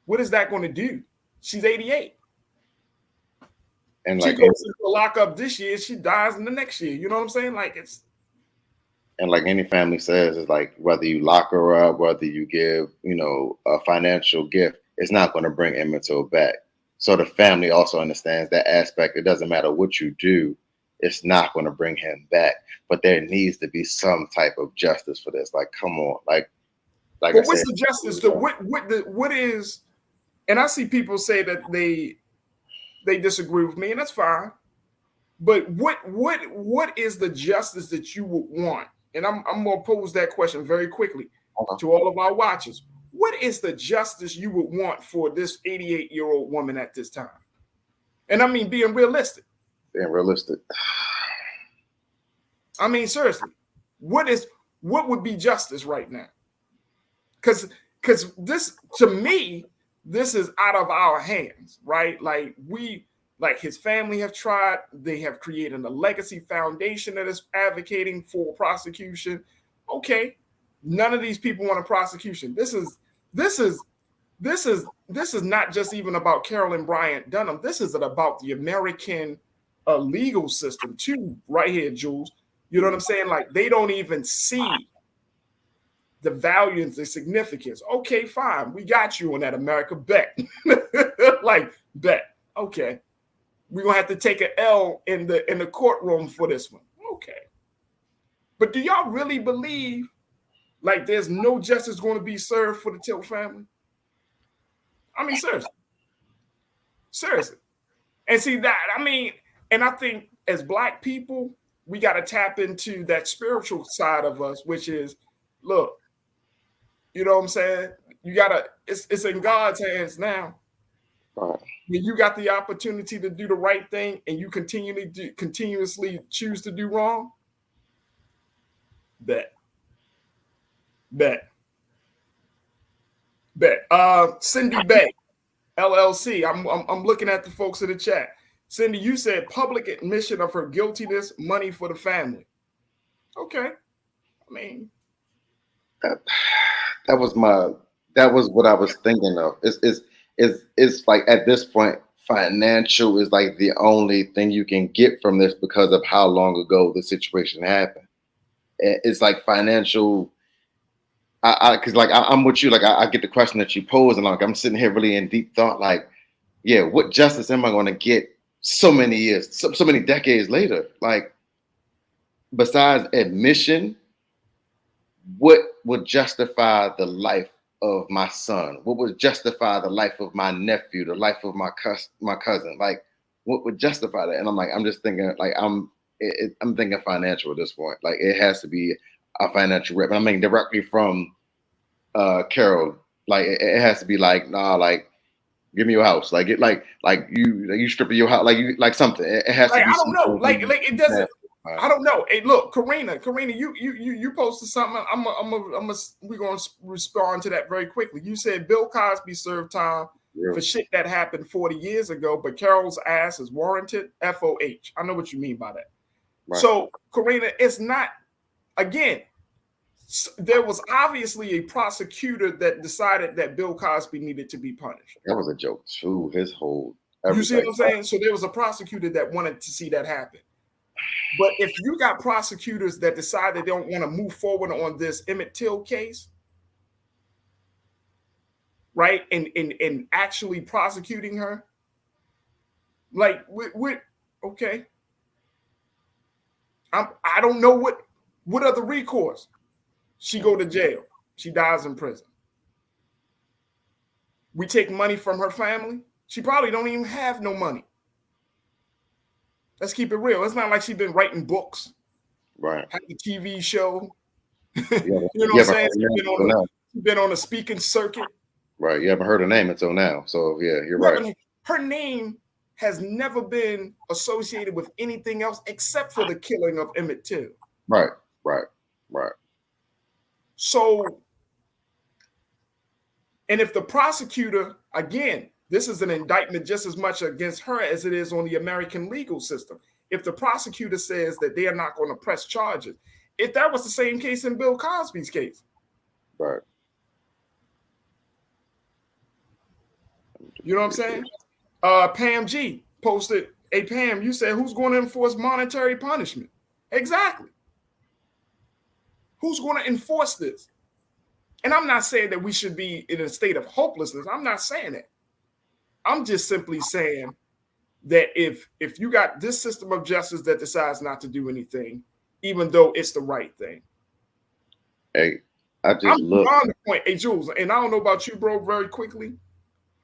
What is that going to do? She's 88. And she like, goes into the lockup this year, she dies in the next year. You know what I'm saying? Like it's. And like any family says, it's like whether you lock her up, whether you give, a financial gift, it's not going to bring Emmett Till back. So the family also understands that aspect. It doesn't matter what you do, it's not going to bring him back. But there needs to be some type of justice for this. Like, come on, like but what's the justice? What is? And I see people say that they disagree with me, and that's fine. But what is the justice that you would want? And I'm going to pose that question very quickly to all of our watchers. What is the justice you would want for this 88-year-old woman at this time? And I mean, being realistic. Being realistic. I mean, seriously, what would be justice right now? Because this, to me, this is out of our hands, right? Like his family have tried. They have created a legacy foundation that is advocating for prosecution. Okay, none of these people want a prosecution. This is not just even about Carolyn Bryant Dunham. This is about the American legal system too, right here, Jules. You know what I'm saying? Like they don't even see the value and the significance. Okay, fine, we got you on that, America. Bet, like bet. Okay. We're gonna have to take an L in the courtroom for this one. Okay. But do y'all really believe like there's no justice going to be served for the Till family? I mean, seriously. Seriously. And see that, I mean, and I think as Black people, we got to tap into that spiritual side of us, which is, look, you know what I'm saying? You gotta, it's in God's hands now. Right. When you got the opportunity to do the right thing and you continuously choose to do wrong, bet. Cindy Bay, LLC. I'm looking at the folks in the chat. Cindy, you said public admission of her guiltiness, money for the family. Okay. I mean, that was what I was thinking of. It's like at this point, financial is like the only thing you can get from this because of how long ago the situation happened. It's like financial. Because like I'm with you. Like I get the question that you pose, and like I'm sitting here really in deep thought. Like, yeah, what justice am I going to get so many years, so many decades later? Like, besides admission, what would justify the life of my son? What would justify the life of my nephew, the life of my cousin? Like, what would justify that? And I'm like, I'm just thinking, like, I'm thinking financial at this point. Like, it has to be a financial rip. And I mean, directly from Carol. Like, it has to be like, nah, like, give me your house. Like, it, like you stripping your house, like something. It has to be. I don't know. Like it doesn't. I don't know. Hey, look, Karina, you posted something. We're gonna respond to that very quickly. You said Bill Cosby served time for shit that happened 40 years ago, but Carol's ass is warranted. FOH. I know what you mean by that. Right. So, Karina, it's not. Again, there was obviously a prosecutor that decided that Bill Cosby needed to be punished. That was a joke too. His whole. You see what I'm saying? So there was a prosecutor that wanted to see that happen. But if you got prosecutors that decide they don't want to move forward on this Emmett Till case, right, and actually prosecuting her, like, okay, I don't know what other recourse. She go to jail. She dies in prison. We take money from her family. She probably don't even have no money. Let's keep it real. It's not like she's been writing books, right? Had a TV show. You know what I'm saying? She's been on a speaking circuit. Right. You haven't heard her name until now. So yeah, you're right. Her name has never been associated with anything else except for the killing of Emmett Till. Right. So, and if the prosecutor, again, this is an indictment just as much against her as it is on the American legal system. If the prosecutor says that they are not going to press charges, if that was the same case in Bill Cosby's case. Right. You know what I'm saying? Pam G posted, hey, Pam, you said who's going to enforce monetary punishment? Exactly. Who's going to enforce this? And I'm not saying that we should be in a state of hopelessness. I'm not saying that. I'm just simply saying that if you got this system of justice that decides not to do anything, even though it's the right thing. Hey, I'm beyond the point. Hey, Jules, and I don't know about you, bro, very quickly.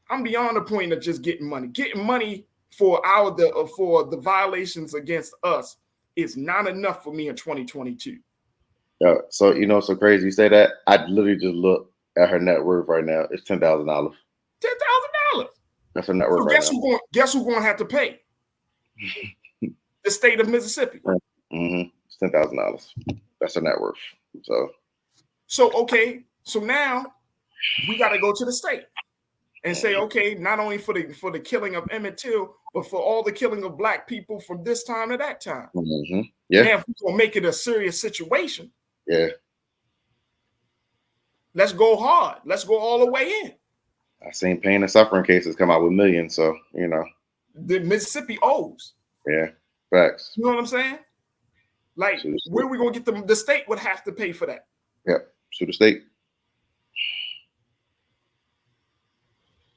I'm beyond the point of just getting money. Getting money for the violations against us is not enough for me in 2022. Yeah, so you know, so crazy you say that. I literally just look at her net worth right now. It's $10,000. $10,000. That's her net worth. So guess who's going to have to pay? The state of Mississippi. Mm-hmm. It's $10,000. That's her net worth. So okay. So now we got to go to the state and say, okay, not only for the killing of Emmett Till, but for all the killing of Black people from this time to that time. Mm-hmm. Yeah. And if we're gonna make it a serious situation, yeah, let's go hard. Let's go all the way in. I've seen pain and suffering cases come out with millions, so you know. The Mississippi owes. Yeah, facts. You know what I'm saying? Like, where are we gonna get them? The state would have to pay for that. Yep, sue the state.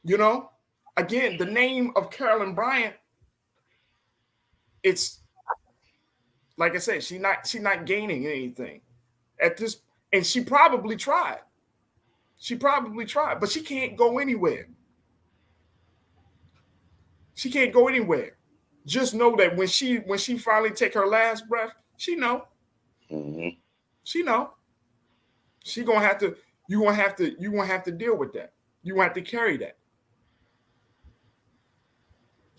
You know, again, the name of Carolyn Bryant, it's like I said, she's not gaining anything at this, and she probably tried. But she can't go anywhere. She can't go anywhere. Just know that when she finally take her last breath, she know. Mm-hmm. She know. You're gonna have to deal with that. You gonna have to carry that.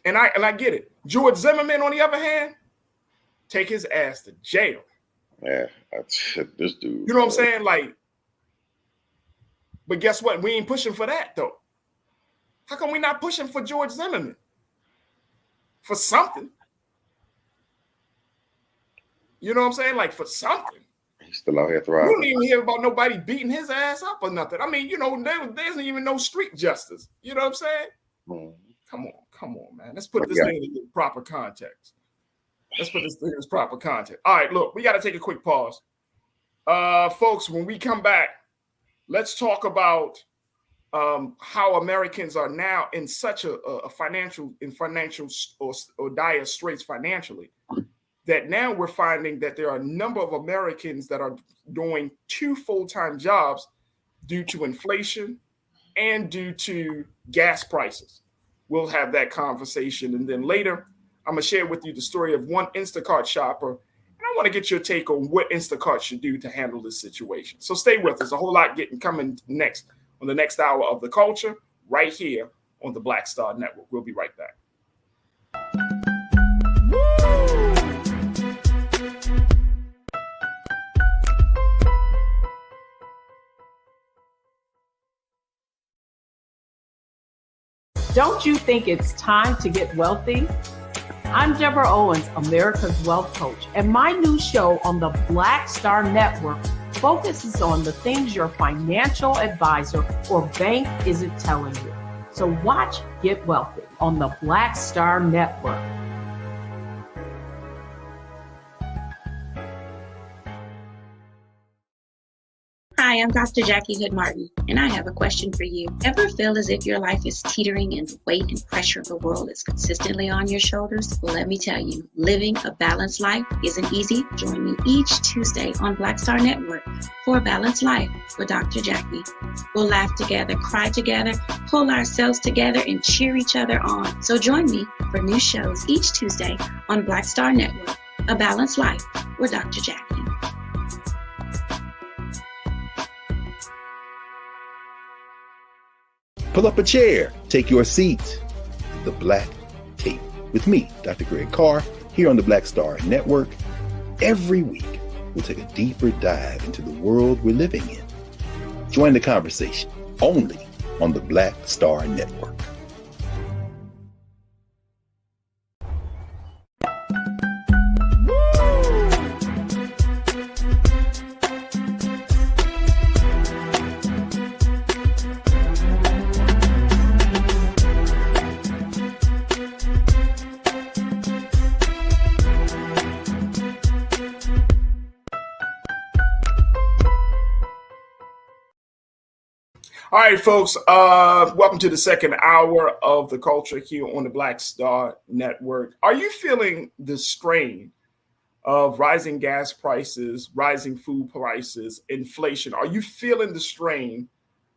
And I get it. George Zimmerman, on the other hand, take his ass to jail. Yeah, this dude. You know what I'm saying? Like, but guess what? We ain't pushing for that though. How come we not pushing for George Zimmerman? For something. You know what I'm saying? Like, for something. He's still out here thriving. You don't even hear about nobody beating his ass up or nothing. I mean, you know, there isn't even no street justice. You know what I'm saying? Mm-hmm. Come on, man. Let's put this thing in proper context. All right, look, we got to take a quick pause. Folks, when we come back, let's talk about how Americans are now in such a financial or dire straits financially, that now we're finding that there are a number of Americans that are doing 2 full-time jobs due to inflation and due to gas prices. We'll have that conversation. And then later, I'm going to share with you the story of one Instacart shopper. And I want to get your take on what Instacart should do to handle this situation. So stay with us. A whole lot coming next on the next hour of The Culture right here on the Black Star Network. We'll be right back. Don't you think it's time to get wealthy? I'm Deborah Owens, America's Wealth Coach, and my new show on the Black Star Network focuses on the things your financial advisor or bank isn't telling you. So watch Get Wealthy on the Black Star Network. Hi, I'm Dr. Jackie Hood Martin, and I have a question for you. Ever feel as if your life is teetering and the weight and pressure of the world is consistently on your shoulders? Well, let me tell you, living a balanced life isn't easy. Join me each Tuesday on Black Star Network for A Balanced Life with Dr. Jackie. We'll laugh together, cry together, pull ourselves together, and cheer each other on. So join me for new shows each Tuesday on Black Star Network, A Balanced Life with Dr. Jackie. Pull up a chair, take your seat. The Black Tape with me, Dr. Greg Carr, here on the Black Star Network. Every week, we'll take a deeper dive into the world we're living in. Join the conversation only on the Black Star Network. All right, folks. Welcome to the second hour of the culture here on the Black Star Network. Are you feeling the strain of rising gas prices, rising food prices, inflation? Are you feeling the strain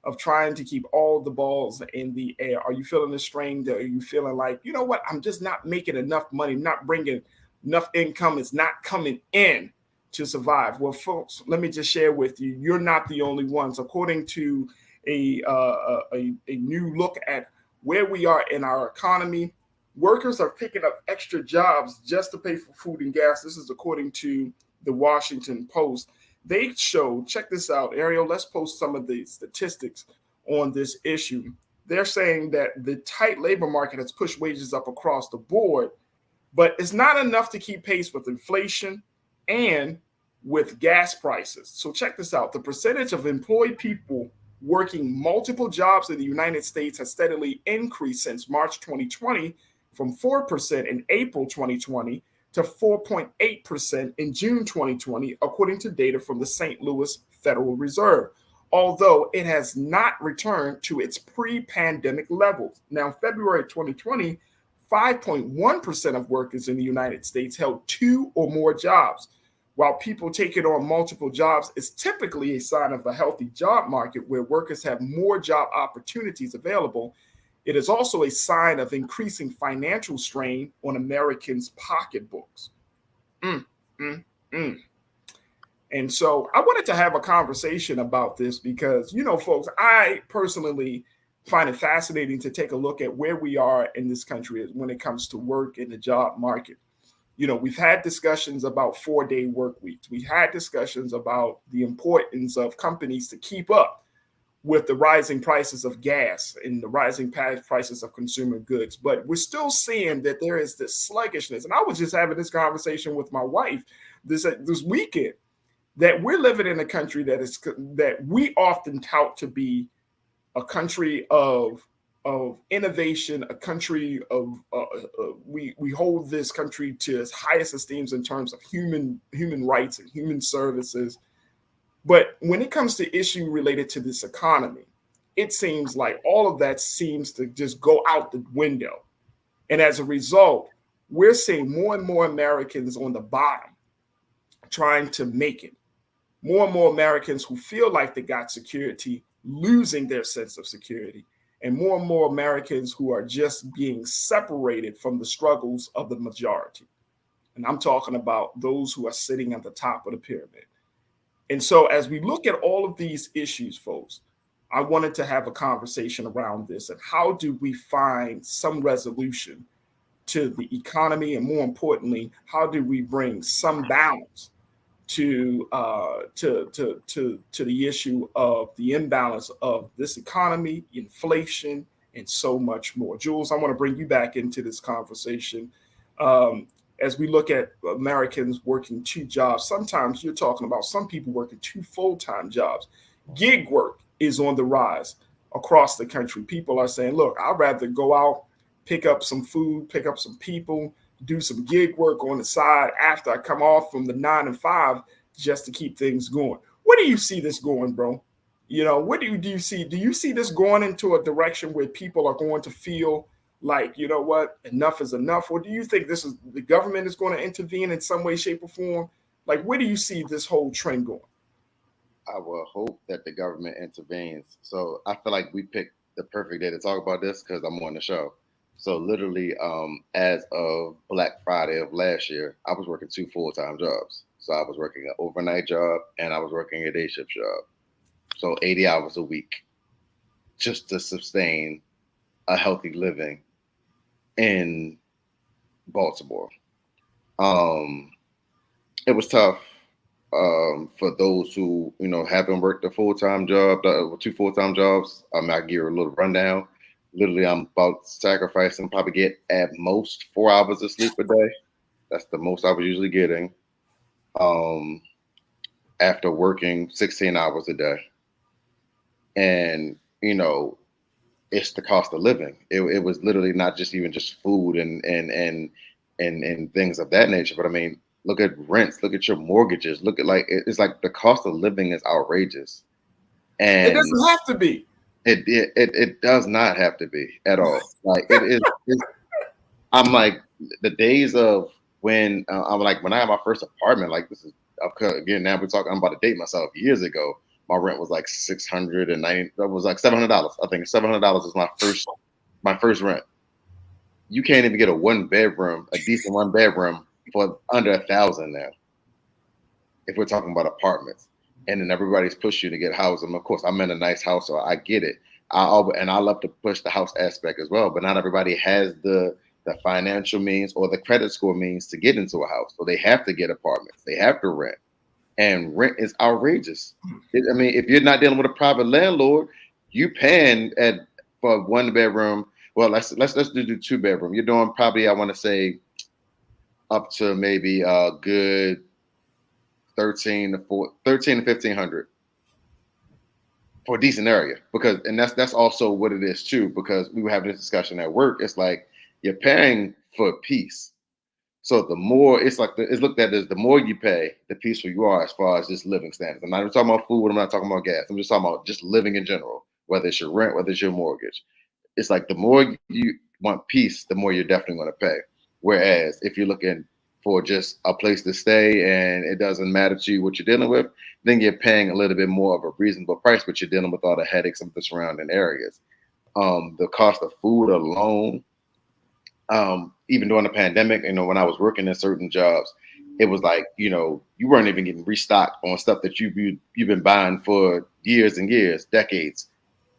of trying to keep all the balls in the air? Are you feeling the strain? Are you feeling like, you know what, I'm just not making enough money, not bringing enough income, it's not coming in to survive? Well, folks, let me just share with you, you're not the only ones. According to a new look at where we are in our economy, workers are picking up extra jobs just to pay for food and gas. This is according to the Washington Post. They show, check this out, Ariel, let's post some of the statistics on this issue. They're saying that the tight labor market has pushed wages up across the board, but it's not enough to keep pace with inflation and with gas prices. So check this out. The percentage of employed people working multiple jobs in the United States has steadily increased since March 2020, from 4% in April 2020 to 4.8% in June 2020, according to data from the St. Louis Federal Reserve, although it has not returned to its pre-pandemic levels. Now, in February 2020, 5.1% of workers in the United States held 2 or more jobs. While people taking on multiple jobs is typically a sign of a healthy job market where workers have more job opportunities available, it is also a sign of increasing financial strain on Americans' pocketbooks. And so I wanted to have a conversation about this because, you know, folks, I personally find it fascinating to take a look at where we are in this country when it comes to work in the job market. You know, we've had discussions about 4-day work weeks. We've had discussions about the importance of companies to keep up with the rising prices of gas and the rising prices of consumer goods. But we're still seeing that there is this sluggishness. And I was just having this conversation with my wife this weekend, that we're living in a country that we often tout to be a country of innovation, a country of we hold this country to its highest esteems in terms of human rights and human services. But when it comes to issue related to this economy, it seems like all of that seems to just go out the window. And as a result, we're seeing more and more Americans on the bottom trying to make it. More and more Americans who feel like they got security losing their sense of security. And more Americans who are just being separated from the struggles of the majority. And I'm talking about those who are sitting at the top of the pyramid. And so as we look at all of these issues, folks, I wanted to have a conversation around this and how do we find some resolution to the economy, and more importantly, how do we bring some balance to the issue of the imbalance of this economy, inflation, and so much more. Jules, I want to bring you back into this conversation. As we look at Americans working 2 jobs, sometimes you're talking about some people working 2 full-time jobs. Gig work is on the rise across the country. People are saying, look, I'd rather go out, pick up some food, pick up some people, do some gig work on the side after I come off from the 9 to 5 just to keep things going. Where do you see this going, bro? You know, what do you see? Do you see this going into a direction where people are going to feel like, you know what, enough is enough? Or do you think this is the government is going to intervene in some way, shape, or form? Like, where do you see this whole trend going? I will hope that the government intervenes. So I feel like we picked the perfect day to talk about this because I'm on the show. So literally, as of Black Friday of last year, I was working 2 full-time jobs. So I was working an overnight job and I was working a day shift job. So 80 hours a week just to sustain a healthy living in Baltimore. It was tough for those who, you know, haven't worked a full-time job, 2 full-time jobs. I give you a little rundown. Literally, I'm about sacrificing, probably get at most 4 hours of sleep a day. That's the most I was usually getting after working 16 hours a day. And, you know, it's the cost of living. It was literally not just even just food and things of that nature. But I mean, look at rents, look at your mortgages, look at it's like the cost of living is outrageous. And it doesn't have to be. It does not have to be at all. Like it is. I'm like the days of when I'm like when I had my first apartment. Like this is again now we're talking. I'm about to date myself. Years ago, my rent was like $690. That was like $700. I think $700 was my first rent. You can't even get a decent one bedroom for under $1,000 now. If we're talking about apartments, and then everybody's pushing you to get housing. Of course, I'm in a nice house, so I get it. I love to push the house aspect as well, but not everybody has the financial means or the credit score means to get into a house. So they have to get apartments. They have to rent. And rent is outrageous. I mean, if you're not dealing with a private landlord, you paying for one bedroom. Well, let's do 2 bedroom. You're doing probably, I want to say, up to maybe a good $1,300 to $1,500 for a decent area. And that's also what it is too. Because we were having this discussion at work. It's like you're paying for peace. So the more it's looked at as the more you pay, the peaceful you are as far as just living standards. I'm not even talking about food. I'm not talking about gas. I'm just talking about just living in general, whether it's your rent, whether it's your mortgage. It's like the more you want peace, the more you're definitely going to pay. Whereas if you're looking for just a place to stay and it doesn't matter to you what you're dealing with, then you're paying a little bit more of a reasonable price, but you're dealing with all the headaches of the surrounding areas. The cost of food alone, even during the pandemic, when I was working in certain jobs, it was like, you weren't even getting restocked on stuff that you've been buying for years and years, decades.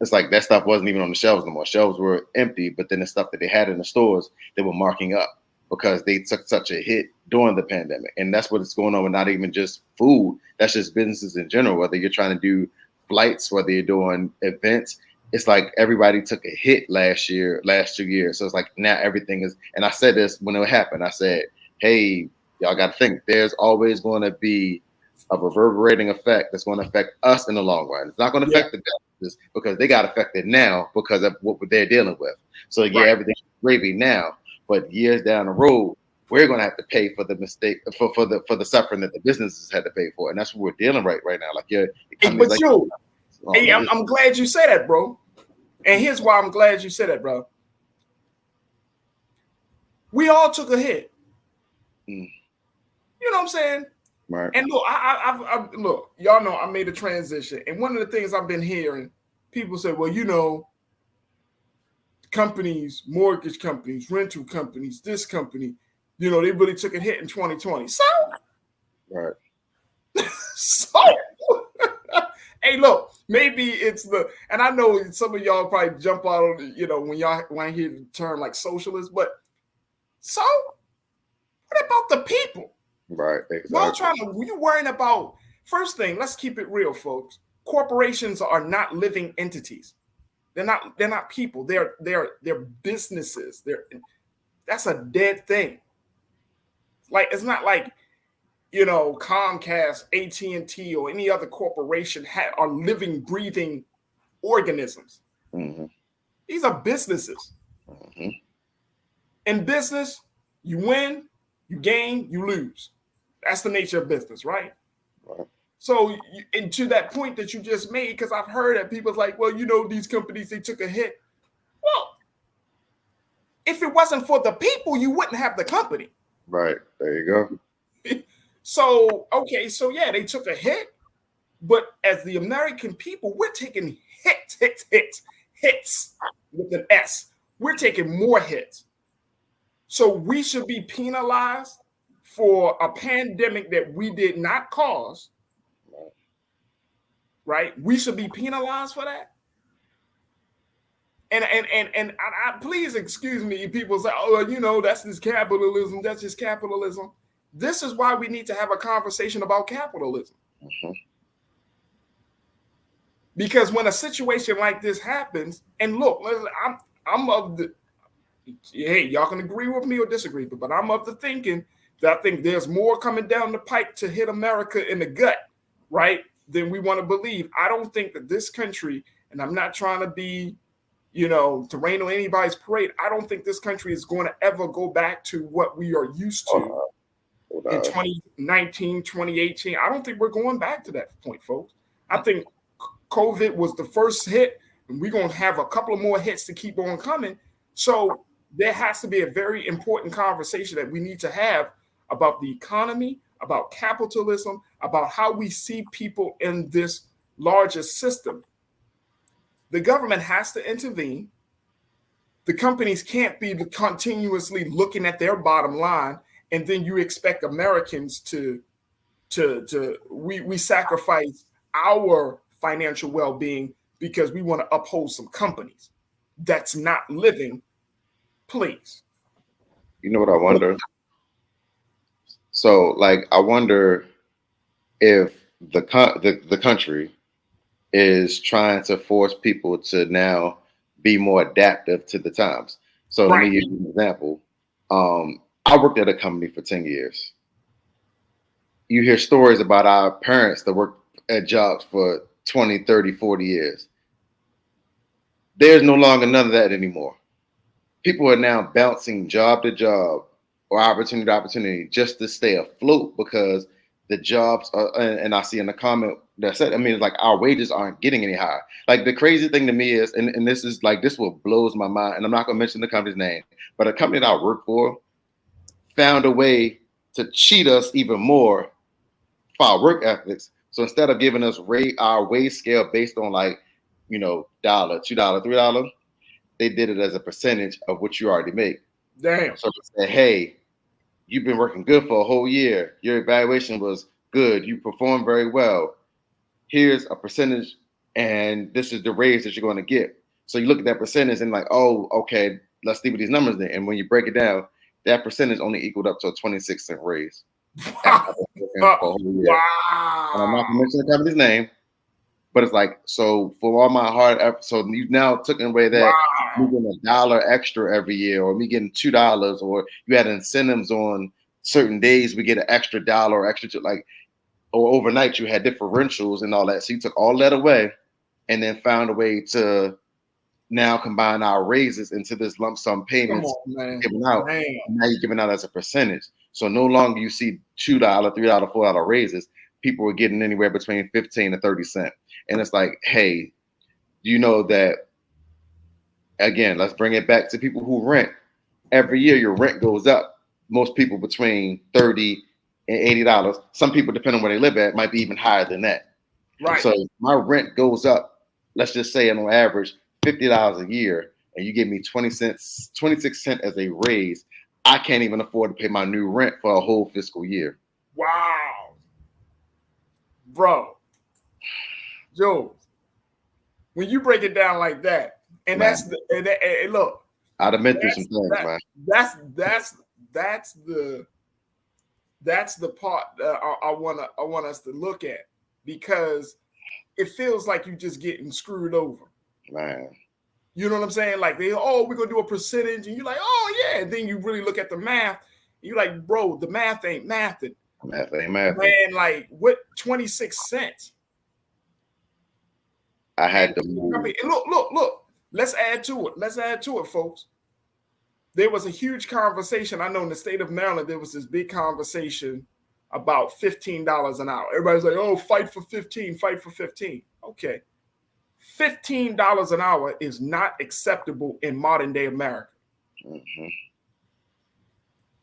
It's like that stuff wasn't even on the shelves no more. Shelves were empty, but then the stuff that they had in the stores, they were marking up because they took such a hit during the pandemic. And that's what is going on with not even just food. That's just businesses in general, whether you're trying to do flights, whether you're doing events. It's like everybody took a hit last 2 years. So it's like now everything is, and I said this when it happened, I said, hey, y'all got to think there's always going to be a reverberating effect that's going to affect us in the long run. It's not going to affect the businesses because they got affected now because of what they're dealing with. So everything's gravy now, but years down the road, we're going to have to pay for the mistake, for the suffering that the businesses had to pay for. And that's what we're dealing right now. I'm glad you said that, bro. And here's why I'm glad you said that, bro. We all took a hit. You know what I'm saying? Right. And look, look, y'all know I made a transition. And one of the things I've been hearing, people say, well, companies, mortgage companies, rental companies, this company, they really took a hit in 2020. So, right. So, hey, look, maybe it's and I know some of y'all probably jump out on, when I hear the term like socialist, but so what about the people? Right, exactly. You worrying about, first thing, let's keep it real, folks. Corporations are not living entities. They're not people. They're businesses. That's a dead thing. Like, it's not like, Comcast, AT&T, or any other corporation are living, breathing organisms. Mm-hmm. These are businesses. Mm-hmm. In business, you win, you gain, you lose. That's the nature of business, right? Right. So, and to that point that you just made, because I've heard that people's like, well, these companies, they took a hit. Well, if it wasn't for the people, you wouldn't have the company. Right. There you go. So, okay. So, yeah, they took a hit. But as the American people, we're taking hits with an S. We're taking more hits. So we should be penalized for a pandemic that we did not cause. Right? We should be penalized for that. And I please excuse me, people say, oh, that's just capitalism. That's just capitalism. This is why we need to have a conversation about capitalism. Mm-hmm. Because when a situation like this happens, and look, I'm of the, hey, y'all can agree with me or disagree, but I'm of the thinking that I think there's more coming down the pike to hit America in the gut, right, than we want to believe. I don't think that this country, and I'm not trying to be, to rain on anybody's parade, I don't think this country is going to ever go back to what we are used to in 2019, 2018. I don't think we're going back to that point, folks. I think COVID was the first hit, And we're going to have a couple of more hits to keep on coming. So there has to be a very important conversation that we need to have about the economy, about capitalism, about how we see people in this larger system. The government has to intervene. The companies can't be continuously looking at their bottom line, and then you expect Americans to sacrifice our financial well-being because we want to uphold some companies. That's not living. Please. You know what I wonder? So, like, I wonder if the country is trying to force people to now be more adaptive to the times. So let me use an example. I worked at a company for 10 years. You hear stories about our parents that worked at jobs for 20, 30, 40 years. There's no longer none of that anymore. People are now bouncing job to job or opportunity to opportunity just to stay afloat because the jobs are, and I see in the comment that said, I mean, like our wages aren't getting any higher. Like the crazy thing to me is, and this is like, this will blows my mind. And I'm not gonna mention the company's name, but a company that I work for found a way to cheat us even more for our work ethics. So instead of giving us our wage scale based on like, you know, $1, $2, $3, they did it as a percentage of what you already make. Damn. So they said, hey, you've been working good for a whole year. Your evaluation was good. You performed very well. Here's a percentage, and this is the raise that you're going to get. So you look at that percentage and like, oh, okay, let's see what these numbers then. And when you break it down, that percentage only equaled up to a 26-cent raise. Wow. And I'm not going to mention the company's name, but it's like, so for all my hard effort, so you now took away that me getting $1 extra every year, or me getting $2, or you had incentives on certain days, we get an extra $1 or extra $2, like, or overnight you had differentials and all that. So you took all that away and then found a way to now combine our raises into this lump sum payments given out. Now you're giving out as a percentage. So no longer you see $2, $3, $4 raises. People were getting anywhere between 15 to 30 cents. And it's like, hey, do you know that, again, let's bring it back to people who rent. Every year your rent goes up. Most people between $30 and $80. Some people, depending on where they live at, might be even higher than that. Right. So my rent goes up, let's just say on average, $50 a year, and you give me 26 cents as a raise. I can't even afford to pay my new rent for a whole fiscal year. Wow. Bro. Joe, when you break it down like that, and man, and look, I'd have been through some things, man. That's the part that I want us to look at, because it feels like you're just getting screwed over. Man. You know what I'm saying? Like we're gonna do a percentage, and you're like, oh yeah, and then you really look at the math, and you're like, bro, the math ain't mathing. Math ain't mathing. Man, like what 26 cents? I had to move. I mean, look. Let's add to it, folks. There was a huge conversation. I know in the state of Maryland, there was this big conversation about $15 an hour. Everybody's like, oh, fight for 15. Okay. $15 an hour is not acceptable in modern day America. Mm-hmm.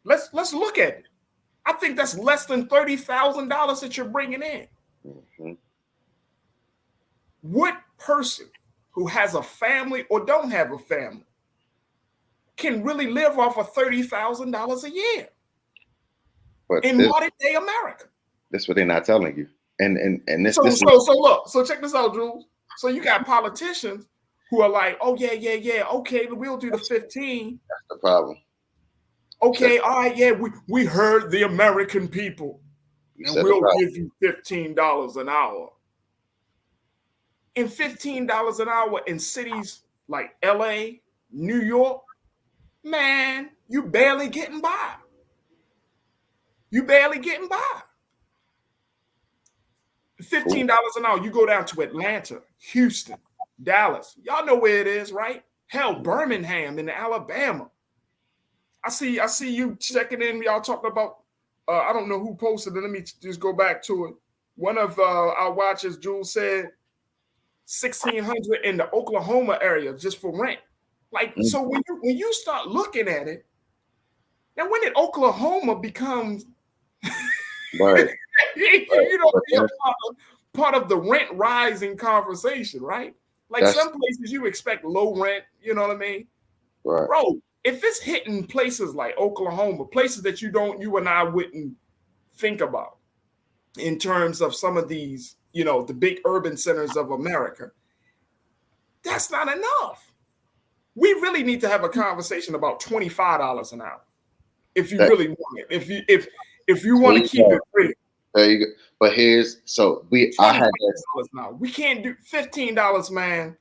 Let's look at it. I think that's less than $30,000 that you're bringing in. Mm-hmm. What person who has a family or don't have a family can really live off of $30,000 a year in modern day America? That's what they're not telling you. And this. So check this out, Jules. So you got politicians who are like, oh yeah, okay, we'll do the 15. That's the problem. Okay, all right, yeah, we heard the American people, and we'll give you $15 an hour. And $15 an hour in cities like LA, New York, man, you barely getting by. $15 an hour. You go down to Atlanta, Houston, Dallas. Y'all know where it is, right? Hell, Birmingham in Alabama. I see you checking in. Y'all talking about, I don't know who posted it. Let me just go back to it. One of our watchers, Jules, said $1,600 in the Oklahoma area just for rent. Like, so when you start looking at it, now when did Oklahoma become right? Part of the rent rising conversation, right? Like some places you expect low rent, you know what I mean? Right. Bro, if it's hitting places like Oklahoma, places that you and I wouldn't think about in terms of some of these, the big urban centers of America, that's not enough. We really need to have a conversation about $25 an hour if you really want it. If you want to keep it real. There you go. But I had that. Now. We can't do $15, man.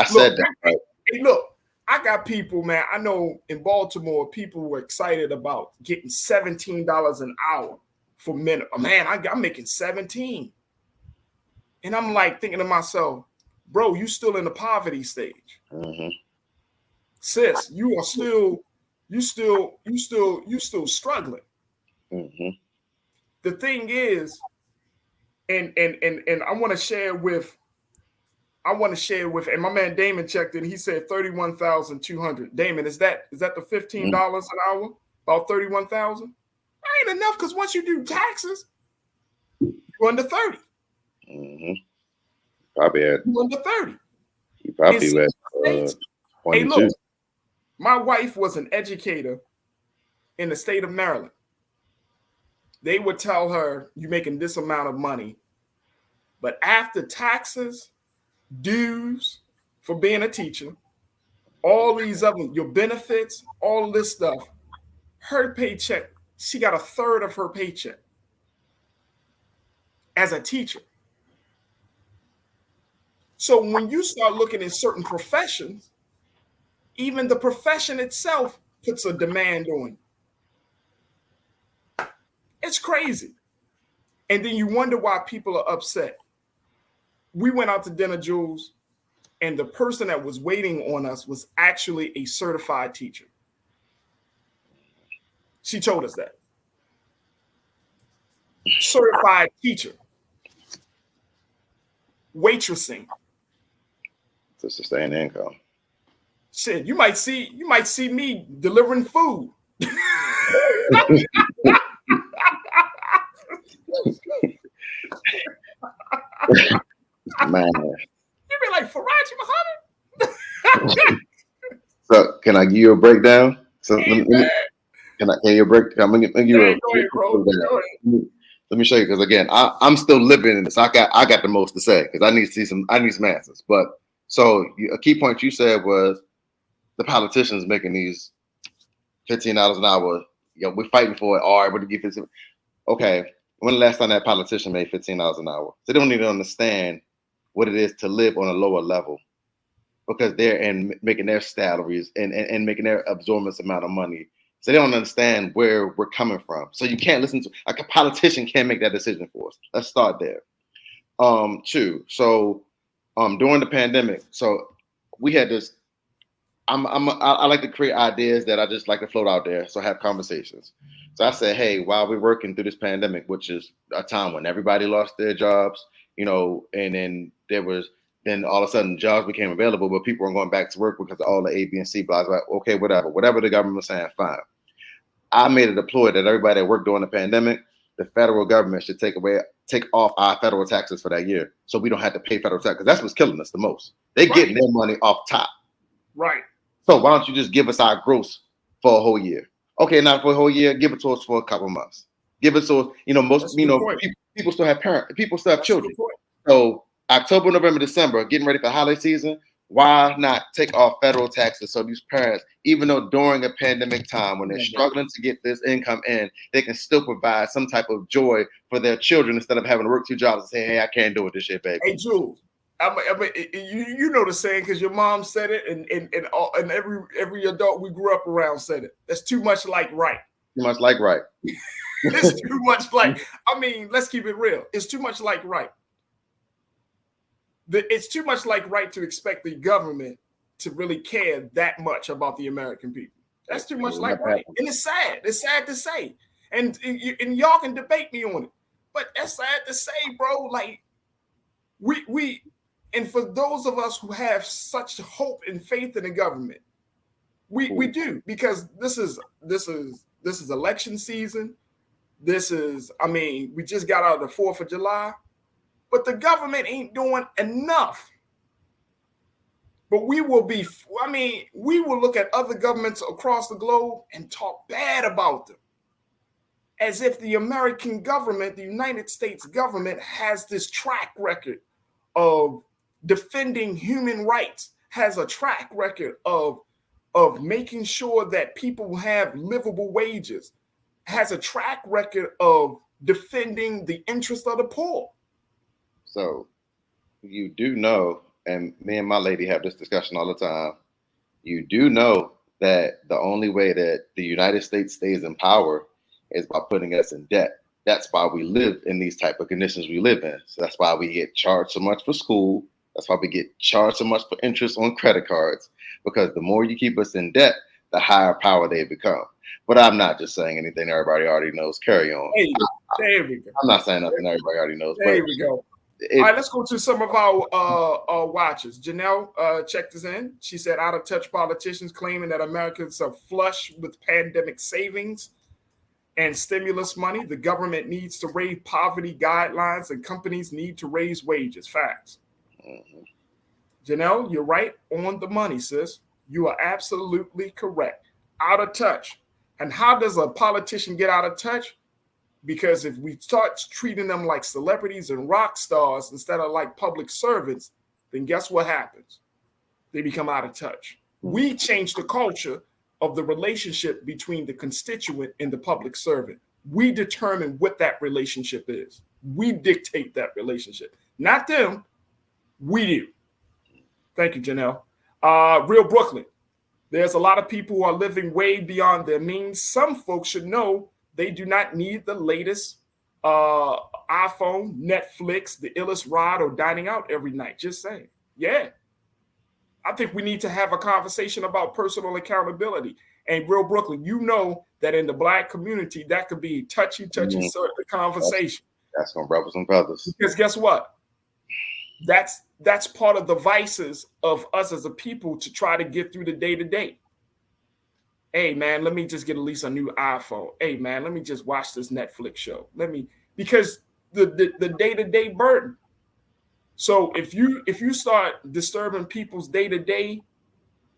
Said that. Right? Hey, look, I got people, man. I know in Baltimore, people were excited about getting $17 an hour for minute. Man, I'm making 17. And I'm like thinking to myself, bro, you still in the poverty stage. Mm-hmm. Sis, you still struggling. Mm-hmm. The thing is, and I want to share with, and my man Damon checked in. He said 31,200. Damon, is that the $15 an hour? About 31,000? That ain't enough because once you do taxes, you're under 30. Mm-hmm. Probably at you're under 30. You probably at 22. Hey, look, my wife was an educator in the state of Maryland. They would tell her, you're making this amount of money, but after taxes, dues for being a teacher, all these other, your benefits, all this stuff, her paycheck, she got a third of her paycheck as a teacher. So when you start looking at certain professions, even the profession itself puts a demand on you. It's crazy. And then you wonder why people are upset. We went out to dinner, Jules, and the person that was waiting on us was actually a certified teacher. She told us that. Certified teacher. Waitressing. To sustain income. Shit, you might see me delivering food. Man. You be like Farajii Muhammad. So can I give you a breakdown? So can you break? I'm gonna give you a breakdown. Let me show you, because again, I'm still living in this. I got the most to say because I need some answers. But so a key point you said was the politicians making these $15 an hour. We're fighting for it. All right, what do you give it? Okay, when the last time that politician made $15 an hour? They don't even understand what it is to live on a lower level because they're making their salaries and making their absorbent amount of money. So they don't understand where we're coming from. So you can't listen to, like, a politician can't make that decision for us. Let's start there. Two. So during the pandemic, so we had this. I like to create ideas that I just like to float out there. So have conversations. So I said, hey, while we're working through this pandemic, which is a time when everybody lost their jobs, and then all of a sudden jobs became available, but people weren't going back to work because of all the A, B, and C, blah, blah. Okay, whatever the government was saying, fine. I made a deploy that everybody that worked during the pandemic, the federal government should take off our federal taxes for that year, so we don't have to pay federal tax, because that's what's killing us the most. They're getting their money off top. Right. So why don't you just give us our gross for a whole year? Okay, not for a whole year. Give it to us for a couple months. Give it to us. People still have people still have children. So October, November, December, getting ready for the holiday season. Why not take off federal taxes so these parents, even though during a pandemic time when they're struggling to get this income in, they can still provide some type of joy for their children instead of having to work two jobs and say, hey, I can't do it this year, baby. Hey, Jules, you know the saying because your mom said it, and every adult we grew up around said it. That's too much like right. Too much like right. It's too much like, let's keep it real. It's too much like right. It's too much like right to expect the government to really care that much about the American people. That's too much like right. And it's sad. It's sad to say. And y'all can debate me on it. But that's sad to say, bro. Like, we And for those of us who have such hope and faith in the government, we do, because this is election season. This is, I mean, we just got out of the 4th of July, but the government ain't doing enough. But we will look at other governments across the globe and talk bad about them, as if the American government, the United States government, has this track record of defending human rights, has a track record of making sure that people have livable wages, has a track record of defending the interest of the poor. So you do know, and me and my lady have this discussion all the time, you do know that the only way that the United States stays in power is by putting us in debt. That's why we live in these type of conditions we live in. So that's why we get charged so much for school. That's why we get charged so much for interest on credit cards, because the more you keep us in debt, the higher power they become. But I'm not just saying anything everybody already knows. Carry on. Hey, there we go. I'm not saying nothing everybody already knows. There we go. All right, let's go to some of our watchers. Janelle checked us in. She said, out of touch politicians claiming that Americans are flush with pandemic savings and stimulus money. The government needs to raise poverty guidelines and companies need to raise wages. Facts. Mm-hmm. Janelle, you're right on the money, sis. You are absolutely correct. Out of touch. And how does a politician get out of touch? Because if we start treating them like celebrities and rock stars instead of like public servants, then guess what happens? They become out of touch. We change the culture of the relationship between the constituent and the public servant. We determine what that relationship is. We dictate that relationship. Not them. We do. Thank you, Janelle. Real Brooklyn. There's a lot of people who are living way beyond their means. Some folks should know they do not need the latest iPhone, Netflix, the illest ride, or dining out every night. Just saying. Yeah. I think we need to have a conversation about personal accountability. And Real Brooklyn, you know that in the Black community, that could be touchy sort of conversation. That's going to ruffle some feathers. Because guess what? That's part of the vices of us as a people to try to get through the day-to-day. Hey, man, let me just get at least a new iPhone. Hey, man, let me just watch this Netflix show. Because the day-to-day burden. So if you start disturbing people's day-to-day,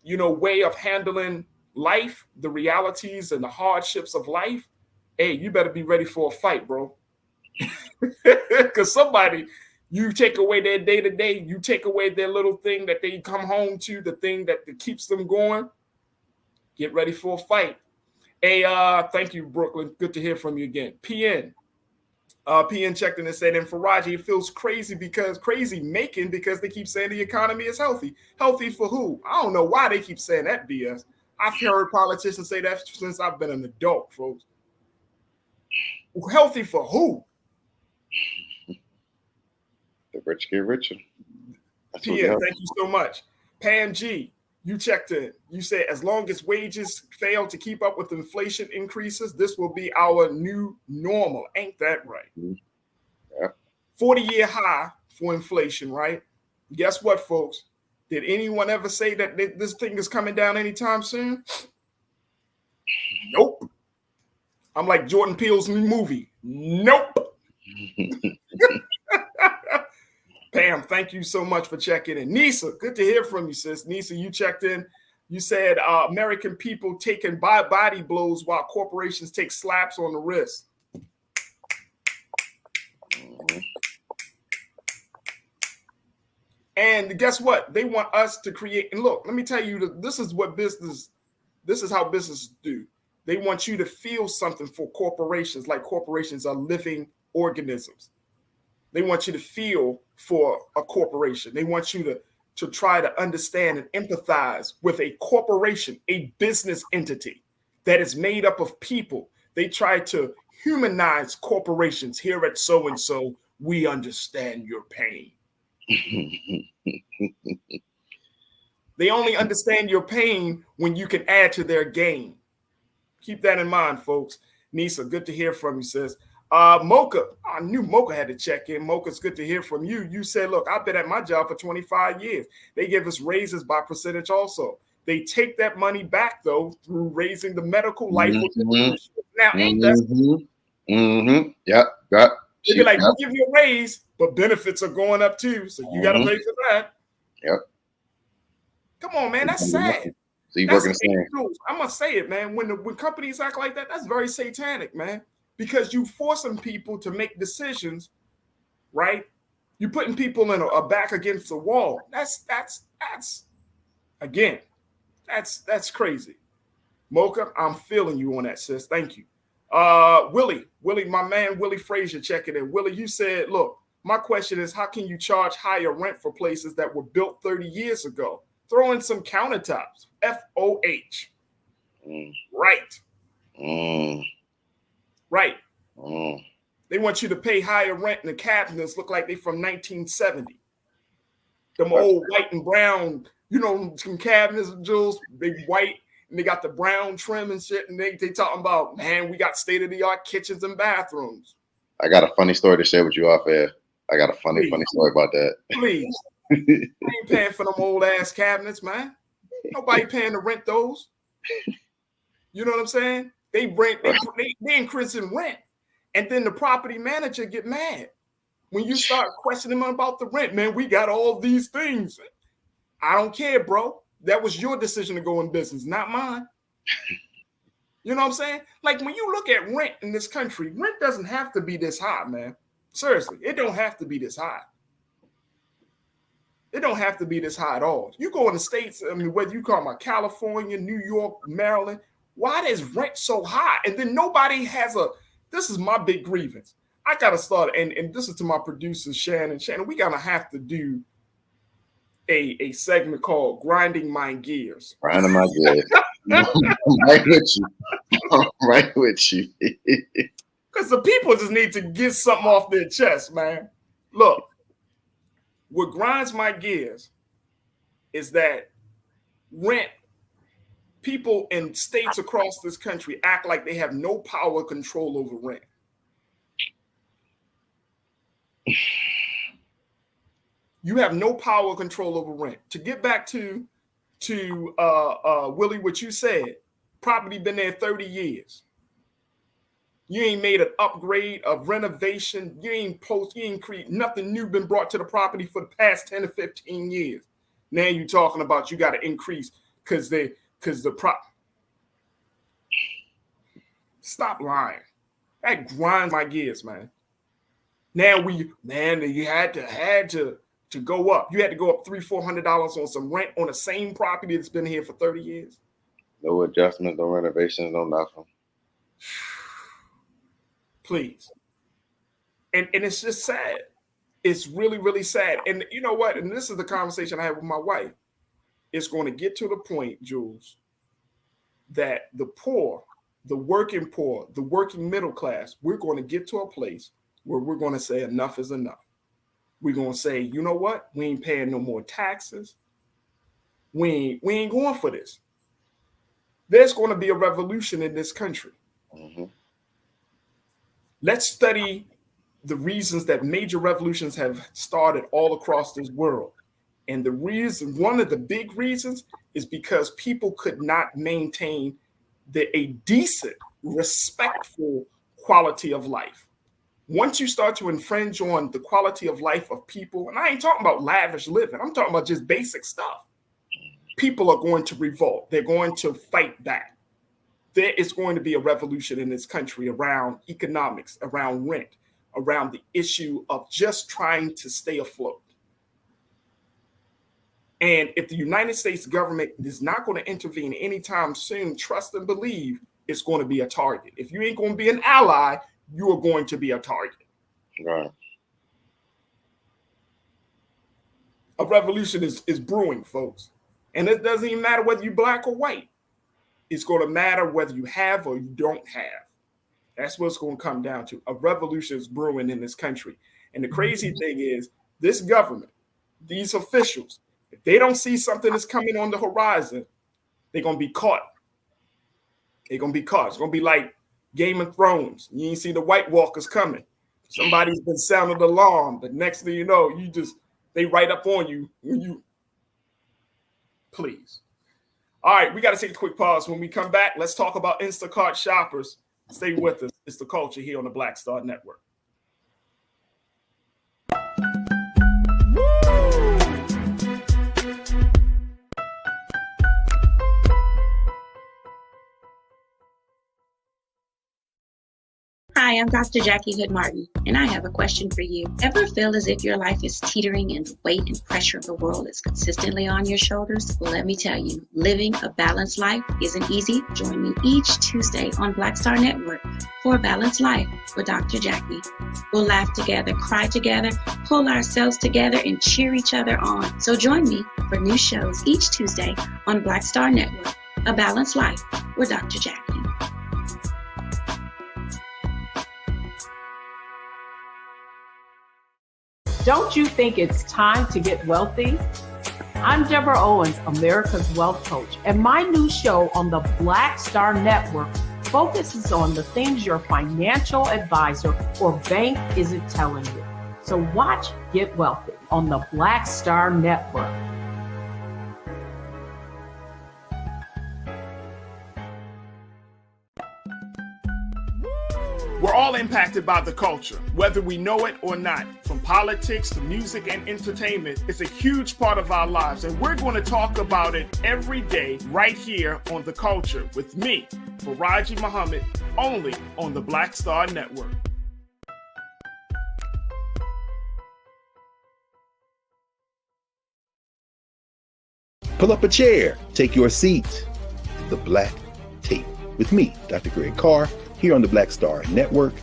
way of handling life, the realities and the hardships of life, hey, you better be ready for a fight, bro. Because you take away their day-to-day, you take away their little thing that they come home to, the thing that keeps them going. Get ready for a fight. Hey, thank you, Brooklyn. Good to hear from you again. PN checked in and said, in Farajii, it feels crazy because they keep saying the economy is healthy. Healthy for who? I don't know why they keep saying that BS. I've heard politicians say that since I've been an adult, folks. Healthy for who? The rich get richer. PN, thank you so much. Pam G, you checked in. You said as long as wages fail to keep up with inflation increases, this will be our new normal. Ain't that right? Yeah. 40-year high for inflation, right? Guess what, folks? Did anyone ever say that this thing is coming down anytime soon? Nope. I'm like Jordan Peele's new movie. Nope. Pam, thank you so much for checking in. Nisa, good to hear from you, sis. Nisa, you checked in. You said American people taking body blows while corporations take slaps on the wrist. And guess what? They want us to create. And look, let me tell you, this is how business do. They want you to feel something for corporations, like corporations are living organisms. They want you to feel for a corporation. They want you to try to understand and empathize with a corporation, a business entity that is made up of people. They try to humanize corporations. Here at so-and-so, we understand your pain. They only understand your pain when you can add to their gain. Keep that in mind, folks. Nisa, good to hear from you, sis. Mocha, I knew Mocha had to check in. Mocha, it's good to hear from you. You said, look, I've been at my job for 25 years. They give us raises by percentage also. They take that money back, though, through raising the medical life. Now, ain't that? Yep. They be like, we'll give you a raise, but benefits are going up too. So you got to pay for that. Yep. Come on, man. That's sad. So you working the same. I'm going to say it, man. When companies act like that, that's very satanic, man. Because you forcing people to make decisions, right? You're putting people in a back against the wall. That's crazy. Mocha, I'm feeling you on that, sis. Thank you. Willie, my man, Willie Frazier checking in. Willie, you said, look, my question is, how can you charge higher rent for places that were built 30 years ago? Throw in some countertops. FOH. Right. Right. They want you to pay higher rent, and the cabinets look like they from 1970. Them old white and brown, some cabinets, Jules, big white, and they got the brown trim and shit, and they talking about, man, we got state-of-the-art kitchens and bathrooms. I got a funny story to share with you off air. I got a funny story about that. Please. I ain't paying for them old-ass cabinets, man. Nobody paying to rent those. You know what I'm saying? They increasing rent. And then the property manager get mad when you start questioning them about the rent. Man, we got all these things. I don't care, bro. That was your decision to go in business, not mine. You know what I'm saying? Like when you look at rent in this country, rent doesn't have to be this high, man. Seriously, it don't have to be this high. It don't have to be this high at all. You go in the States, I mean, whether you call them California, New York, Maryland, why is rent so high? And then nobody has this is my big grievance. I got to start, and this is to my producer, Shannon. Shannon, we got to have to do a segment called Grinding My Gears. Grinding My Gears. Right with you. Right with you. Because the people just need to get something off their chest, man. Look, what grinds my gears is that rent, people in states across this country act like they have no power control over rent. You have no power control over rent. To get back to Willie, what you said, property been there 30 years. You ain't made an upgrade, a renovation. You ain't create nothing new been brought to the property for the past 10 to 15 years. Now you're talking about you got to increase because the stop lying. That grinds my gears, man. Now you had to go up. You had to go up $300-400 on some rent on the same property that's been here for 30 years. No adjustments, no renovations, no nothing. Please. And it's just sad. It's really, really sad. And you know what? And this is the conversation I have with my wife. It's going to get to the point, Jules, that the poor, the working middle class, we're going to get to a place where we're going to say enough is enough. We're going to say, you know what? We ain't paying no more taxes. We ain't going for this. There's going to be a revolution in this country. Mm-hmm. Let's study the reasons that major revolutions have started all across this world. And one of the big reasons is because people could not maintain a decent, respectful quality of life. Once you start to infringe on the quality of life of people, and I ain't talking about lavish living, I'm talking about just basic stuff. People are going to revolt. They're going to fight back. There is going to be a revolution in this country around economics, around rent, around the issue of just trying to stay afloat. And if the United States government is not going to intervene anytime soon, trust and believe it's going to be a target. If you ain't going to be an ally, you are going to be a target. Right. A revolution is brewing, folks. And it doesn't even matter whether you're black or white. It's going to matter whether you have or you don't have. That's what it's going to come down to. A revolution is brewing in this country. And the crazy thing is, this government, these officials, if they don't see something that's coming on the horizon, they're going to be caught. They're going to be caught. It's going to be like Game of Thrones. You ain't see the White Walkers coming. Somebody's been sounding the alarm. The next thing you know, they right up on you. Please. All right, we got to take a quick pause. When we come back, let's talk about Instacart shoppers. Stay with us. It's The Culture here on the Black Star Network. Hi, I'm Dr. Jackie Hood Martin, and I have a question for you. Ever feel as if your life is teetering and the weight and pressure of the world is consistently on your shoulders? Well, let me tell you, living a balanced life isn't easy. Join me each Tuesday on Black Star Network for A Balanced Life with Dr. Jackie. We'll laugh together, cry together, pull ourselves together, and cheer each other on. So join me for new shows each Tuesday on Black Star Network, A Balanced Life with Dr. Jackie. Don't you think it's time to get wealthy? I'm Deborah Owens, America's Wealth Coach, and my new show on the Black Star Network focuses on the things your financial advisor or bank isn't telling you. So watch Get Wealthy on the Black Star Network. We're all impacted by the culture, whether we know it or not. From politics to music and entertainment, it's a huge part of our lives, and we're going to talk about it every day right here on The Culture with me, Farajii Muhammad, only on the Black Star Network. Pull up a chair, take your seat. The Black Tape with me, Dr. Greg Carr, here on the Black Star Network.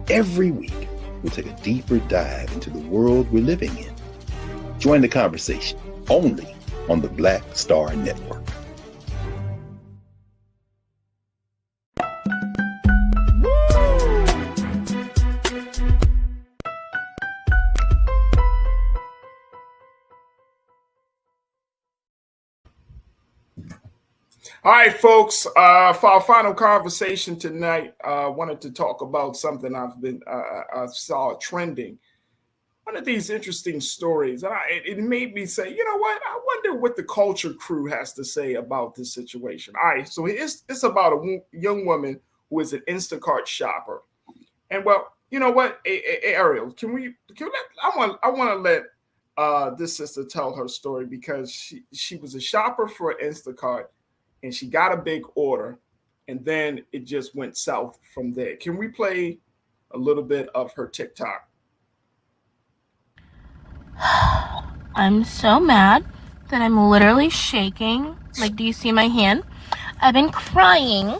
Every week, we'll take a deeper dive into the world we're living in. Join the conversation only on the Black Star Network. All right, folks, for our final conversation tonight, I wanted to talk about something I saw trending. One of these interesting stories, and it made me say, you know what? I wonder what the Culture crew has to say about this situation. All right, so it's about a young woman who is an Instacart shopper. And well, you know what, Ariel, I want to let this sister tell her story, because she was a shopper for Instacart. And she got a big order, and then it just went south from there. Can we play a little bit of her TikTok? I'm so mad that I'm literally shaking. Like, do you see my hand? I've been crying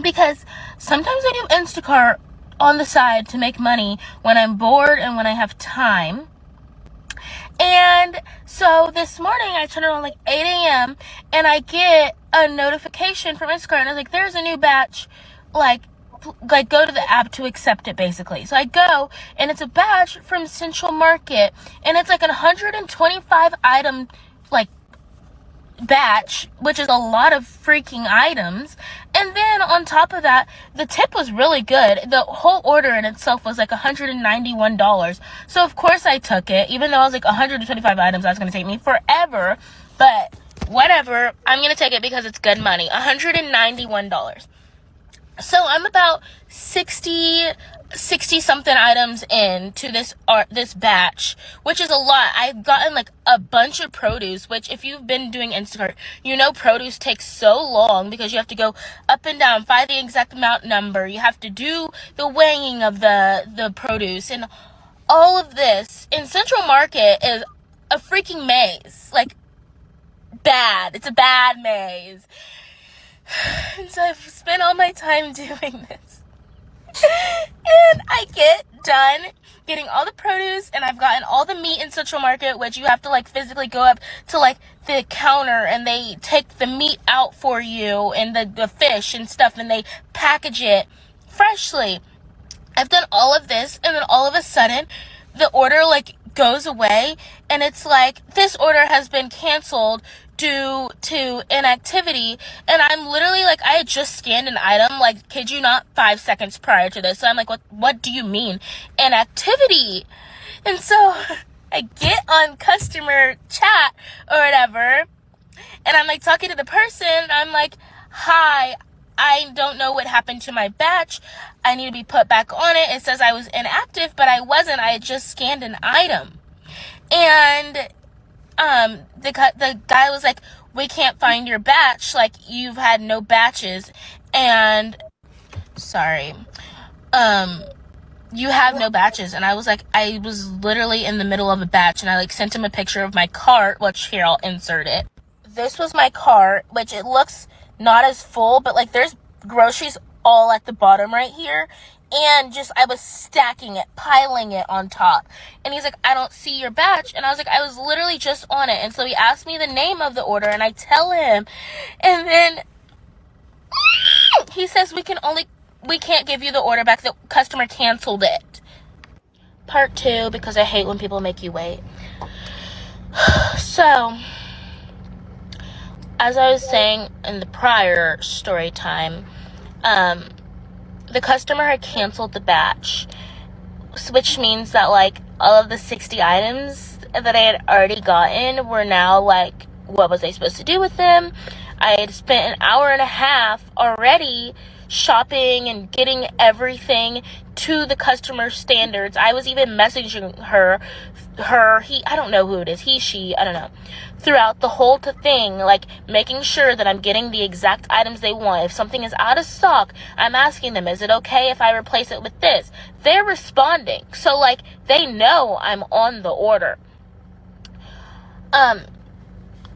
because sometimes I do Instacart on the side to make money when I'm bored and when I have time. And so this morning I turned it on like 8 a.m. and I get a notification from Instacart, and I was like, there's a new batch, like go to the app to accept it, basically. So I go, and it's a batch from Central Market, and it's like a 125 item like batch, which is a lot of freaking items. And then on top of that, the tip was really good. The whole order in itself was like $191. So of course I took it, even though I was like 125 items. That's going to take me forever, but whatever, I'm going to take it because it's good money. $191. So I'm about 60 something items into this batch, which is a lot. I've gotten like a bunch of produce, which if you've been doing Instacart, you know produce takes so long because you have to go up and down, find the exact amount number. You have to do the weighing of the produce, and all of this in Central Market is a freaking maze. Like, bad. It's a bad maze. And so I've spent all my time doing this. And I get done getting all the produce, and I've gotten all the meat in Central Market, which you have to like physically go up to like the counter, and they take the meat out for you, and the fish and stuff, and they package it freshly. I've done all of this, and then all of a sudden the order like goes away, and it's like, this order has been canceled due to inactivity. And I'm literally like, I had just scanned an item, like, kid you not, 5 seconds prior to this. So I'm like, what do you mean inactivity? And so I get on customer chat or whatever, and I'm like talking to the person. I'm like, hi, I don't know what happened to my batch. I need to be put back on it. It says I was inactive, but I wasn't. I had just scanned an item. And the guy was like, we can't find your batch. Like, you've had no batches. And you have no batches. And I was like, I was literally in the middle of a batch, and I like sent him a picture of my cart, which here, I'll insert it. This was my cart, which it looks not as full, but like there's groceries all at the bottom right here. And just, I was stacking it, piling it on top. And he's like, I don't see your batch. And I was like, I was literally just on it. And so he asked me the name of the order, and I tell him. And then he says, we can't give you the order back. The customer canceled it. Part 2, because I hate when people make you wait. So, as I was saying in the prior story time, the customer had canceled the batch, which means that like all of the 60 items that I had already gotten were now like, what was I supposed to do with them? I had spent an hour and a half already shopping and getting everything to the customer standards. I was even messaging her, he, I don't know who it is, he, she, I don't know, throughout the whole thing, like making sure that I'm getting the exact items they want. If something is out of stock, I'm asking them, is it okay if I replace it with this? They're responding. So like, they know I'm on the order.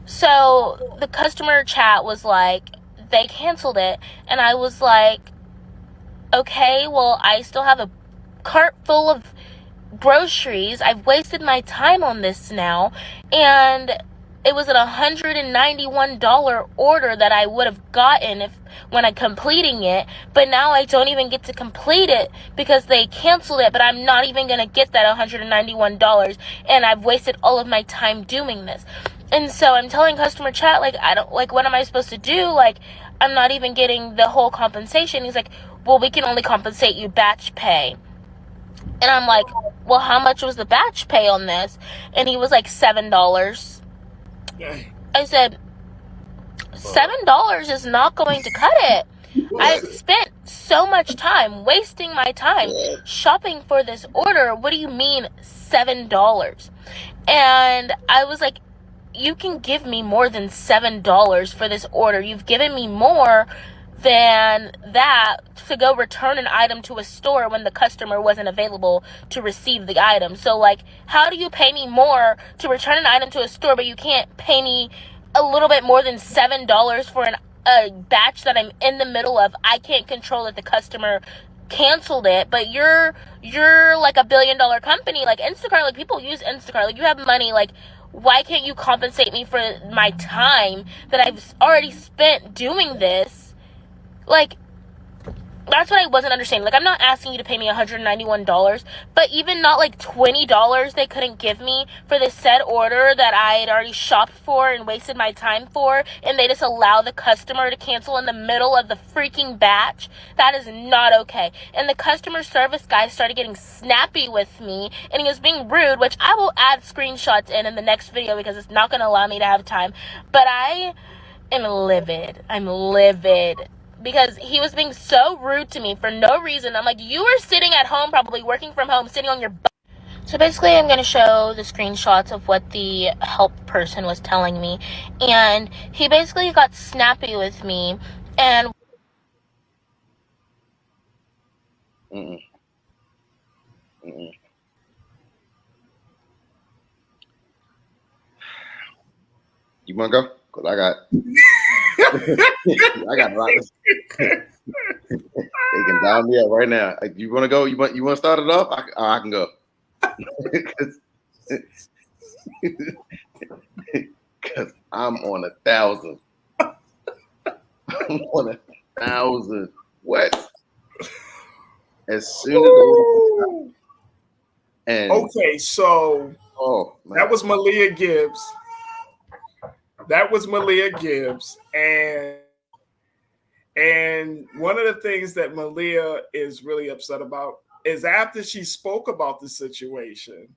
So the customer chat was like, they canceled it. And I was like, okay, well, I still have a cart full of groceries. I've wasted my time on this now. And it was an $191 order that I would have gotten when I'm completing it. But now I don't even get to complete it because they canceled it. But I'm not even going to get that $191. And I've wasted all of my time doing this. And so I'm telling customer chat, like, I don't, like, what am I supposed to do? Like, I'm not even getting the whole compensation. He's like, well, we can only compensate you batch pay. And I'm like, well, how much was the batch pay on this? And he was like, $7. I said, $7 is not going to cut it. I've spent so much time wasting my time shopping for this order. What do you mean $7? And I was like, you can give me more than $7 for this order. You've given me more than that to go return an item to a store when the customer wasn't available to receive the item. So like, how do you pay me more to return an item to a store, but you can't pay me a little bit more than $7 for a batch that I'm in the middle of? I can't control that the customer canceled it, but you're like a $1 billion company, like Instacart, like people use Instacart, like you have money, like why can't you compensate me for my time that I've already spent doing this? Like, that's what I wasn't understanding. Like, I'm not asking you to pay me $191, but even not like $20 they couldn't give me for this said order that I had already shopped for and wasted my time for, and they just allow the customer to cancel in the middle of the freaking batch. That is not okay. And the customer service guy started getting snappy with me, and he was being rude, which I will add screenshots in the next video because it's not going to allow me to have time. But I am livid. I'm livid. Because he was being so rude to me for no reason. I'm like, you were sitting at home, probably working from home, sitting on your butt. So basically, I'm going to show the screenshots of what the help person was telling me. And he basically got snappy with me. And You want to go? Because I got... I got a lot. They can dial me up right now. You want to go? You want to start it off? I can go. Because I'm on 1,000. I'm on 1,000. What? As soon as and okay, so that was Malia Gibbs. That was Malia Gibbs, and one of the things that Malia is really upset about is after she spoke about the situation,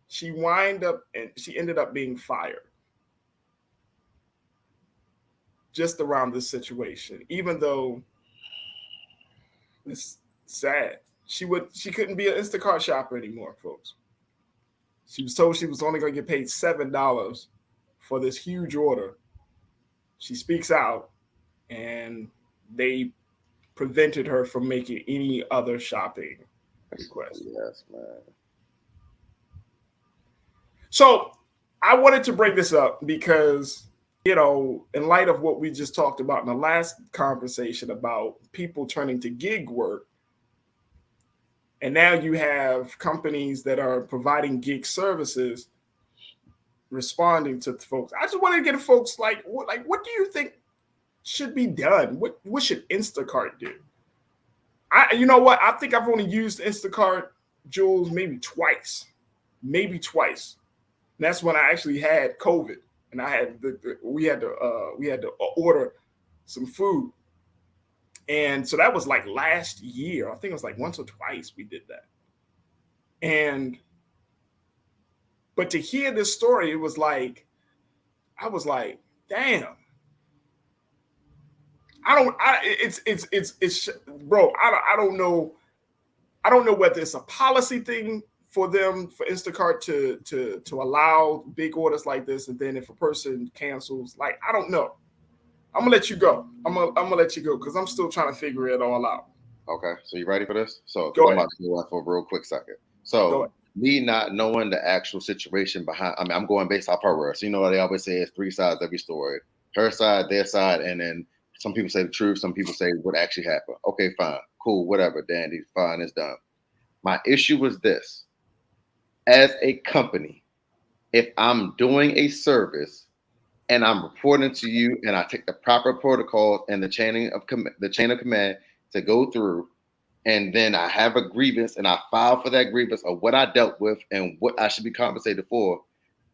she ended up being fired just around this situation, even though it's sad. She couldn't be an Instacart shopper anymore, folks. She was told she was only going to get paid $7 for this huge order. She speaks out, and they prevented her from making any other shopping requests. Yes, man. So I wanted to bring this up because, you know, in light of what we just talked about in the last conversation about people turning to gig work, and now you have companies that are providing gig services responding to folks. I just wanted to get folks like what do you think should be done? What should Instacart do? You know what? I think I've only used Instacart, Jules, maybe twice. And that's when I actually had COVID, and I had we had to order some food. And so that was like last year. I think it was like once or twice we did that. But to hear this story, it was like, I was like, damn. Bro, I don't know. I don't know whether it's a policy thing for them, for Instacart to allow big orders like this. And then if a person cancels, like, I don't know. I'm gonna let you go. I'm gonna let you go because I'm still trying to figure it all out. Okay, so you ready for this? So go I'm ahead. about to go on for a real quick second. So me not knowing the actual situation behind, I mean, I'm going based off her words. So you know what they always say is 3 sides every story. Her side, their side, and then some people say the truth, some people say what actually happened. Okay, fine, cool, whatever, Dandy, fine, it's done. My issue was this. As a company, if I'm doing a service and I'm reporting to you, and I take the proper protocols and the chain of command to go through, and then I have a grievance and I file for that grievance of what I dealt with and what I should be compensated for,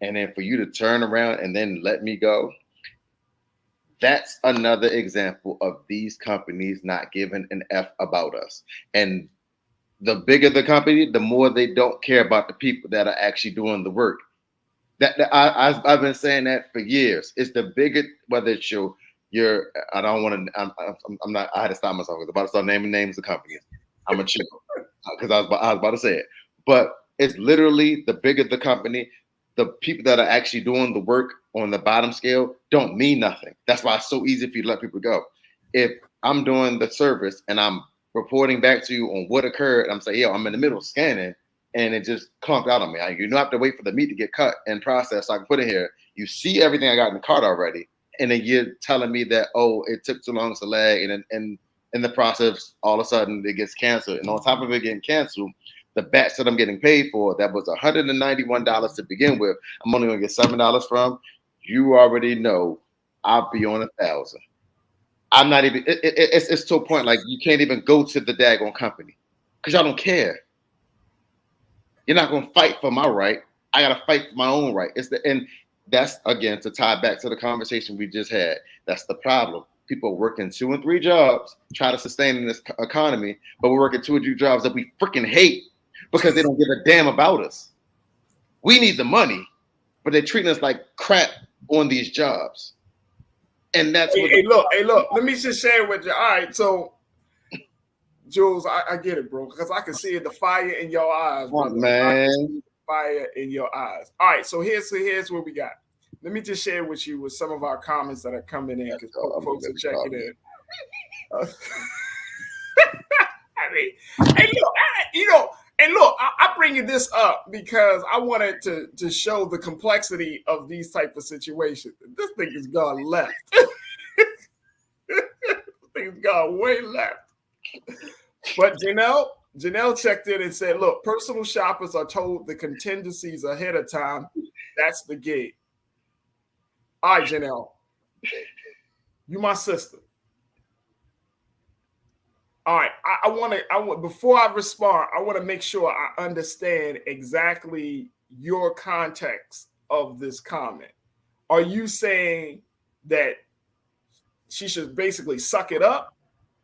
and then for you to turn around and then let me go, that's another example of these companies not giving an F about us. And the bigger the company, the more they don't care about the people that are actually doing the work. I've been saying that for years. It's the bigger, whether it's your I don't want to. I'm not. I had to stop myself. I was about to start naming names of companies. I'm a chill because I was about to say it. But it's literally the bigger the company, the people that are actually doing the work on the bottom scale don't mean nothing. That's why it's so easy for you to let people go. If I'm doing the service and I'm reporting back to you on what occurred, I'm saying, yo, I'm in the middle of scanning, and it just clumped out on me. You don't have to wait for the meat to get cut and processed so I can put it here. You see everything I got in the cart already, and then you're telling me that, oh, it took too long to lag, and in the process, all of a sudden it gets canceled. And on top of it getting canceled, the batch that I'm getting paid for, that was $191 to begin with, I'm only gonna get $7 from. You already know I'll be on 1,000. I'm not even. It's to a point like you can't even go to the daggone company because y'all don't care. You're not gonna fight for my right. I gotta fight for my own right. And that's again to tie back to the conversation we just had. That's the problem. People are working 2 and 3 jobs, try to sustain in this economy, but we're working 2 or 3 jobs that we freaking hate because they don't give a damn about us. We need the money, but they're treating us like crap on these jobs. And that's what look, let me just share with you. All right, so Jules, I get it, bro, because I can see the fire in your eyes, brother. Man. Fire in your eyes. All right, so here's what we got. Let me just share with you with some of our comments that are coming in because folks are checking in. I mean, hey, look, I bring you this up because I wanted to show the complexity of these type of situations. This thing has gone left. This thing's gone way left. But Janelle checked in and said, look, personal shoppers are told the contingencies ahead of time. That's the gig. All right, Janelle. You my sister. All right, I want before I respond, I want to make sure I understand exactly your context of this comment. Are you saying that she should basically suck it up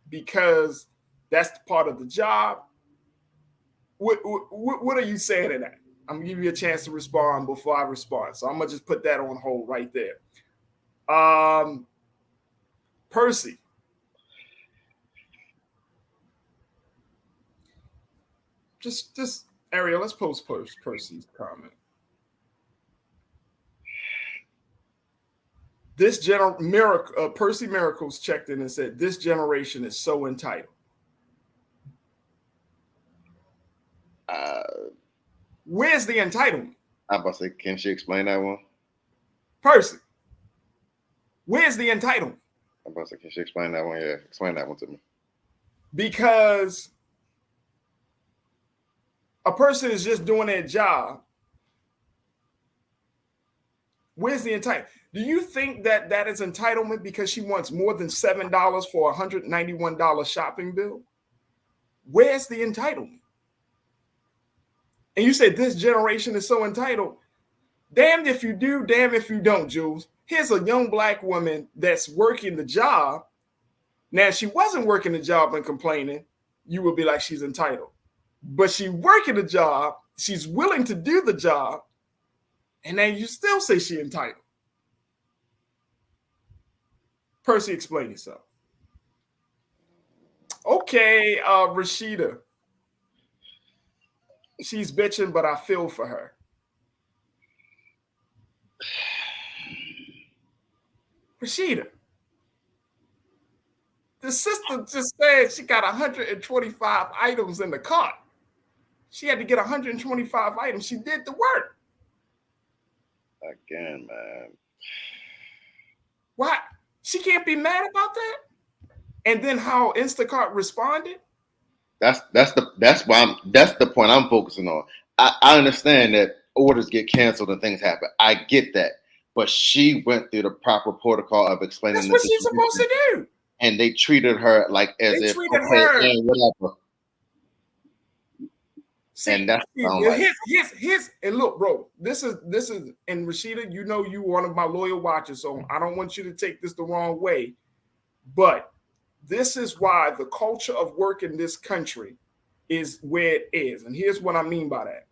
because that's part of the job? What are you saying in that? I'm gonna give you a chance to respond before I respond. So I'm gonna just put that on hold right there. Percy. Just Ariel, let's post Percy's comment. This Percy Miracles checked in and said, this generation is so entitled. Where's the entitlement? I'm about to say, can she explain that one? Percy, where's the entitlement? I'm about to say, can she explain that one? Yeah, explain that one to me. Because a person is just doing their job. Where's the entitlement? Do you think that is entitlement because she wants more than $7 for a $191 shopping bill? Where's the entitlement? And you said this generation is so entitled. Damned if you do, damned if you don't, Jules. Here's a young black woman that's working the job. Now, if she wasn't working the job and complaining, you would be like, she's entitled. But she's working the job. She's willing to do the job. And then you still say she's entitled. Percy, explain yourself. Okay, Rashida. She's bitching, but I feel for her. Rashida. The sister just said she got 125 items in the cart. She had to get 125 items. She did the work. Again, man. Why? She can't be mad about that? And then how Instacart responded? That's the point I'm focusing on. I understand that orders get canceled and things happen. I get that. But she went through the proper protocol of explaining. That's what she's supposed to do. And they treated her like as if her. Whatever. See, and that's his and look, bro, this is and Rashida, you know you one of my loyal watchers, so I don't want you to take this the wrong way. But this is why the culture of work in this country is where it is. And here's what I mean by that.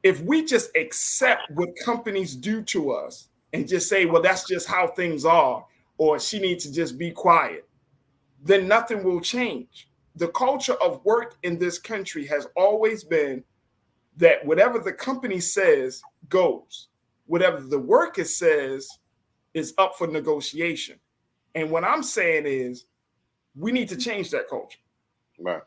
If we just accept what companies do to us and just say, well, that's just how things are, or she needs to just be quiet, then nothing will change. The culture of work in this country has always been that whatever the company says goes. Whatever the worker says is up for negotiation. And what I'm saying is we need to change that culture. Right.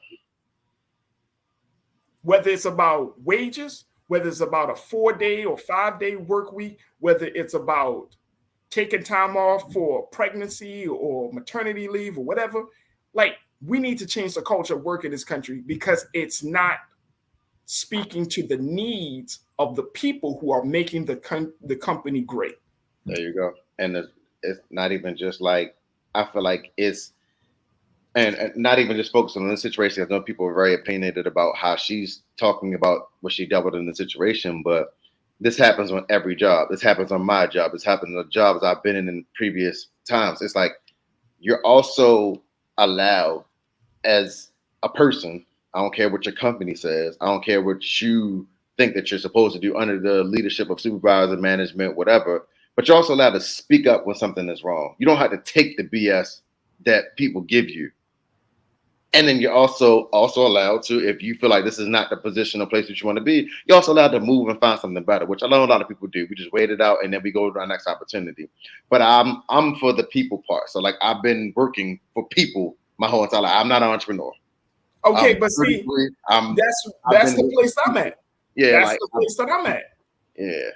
Whether it's about wages, whether it's about a 4-day or 5-day work week, whether it's about taking time off for pregnancy or maternity leave or whatever, like we need to change the culture of work in this country because it's not speaking to the needs of the people who are making the company great. There you go. And it's not even just like, I feel like it's, and not even just focusing on this situation. I know people are very opinionated about how she's talking about what she dealt with in the situation, but this happens on every job. This happens on my job. This happens on jobs I've been in previous times. It's like you're also allowed as a person, I don't care what your company says, I don't care what you think that you're supposed to do under the leadership of supervisor, management, whatever, but you're also allowed to speak up when something is wrong. You don't have to take the BS that people give you. And then you're also allowed to, if you feel like this is not the position or place that you want to be, you're also allowed to move and find something better, which I know a lot of people do. We just wait it out and then we go to our next opportunity. But I'm for the people part. So like I've been working for people my whole entire life. I'm not an entrepreneur. Okay, but see, that's the place I'm at. Yeah, that's like, the place that I'm at. Yeah.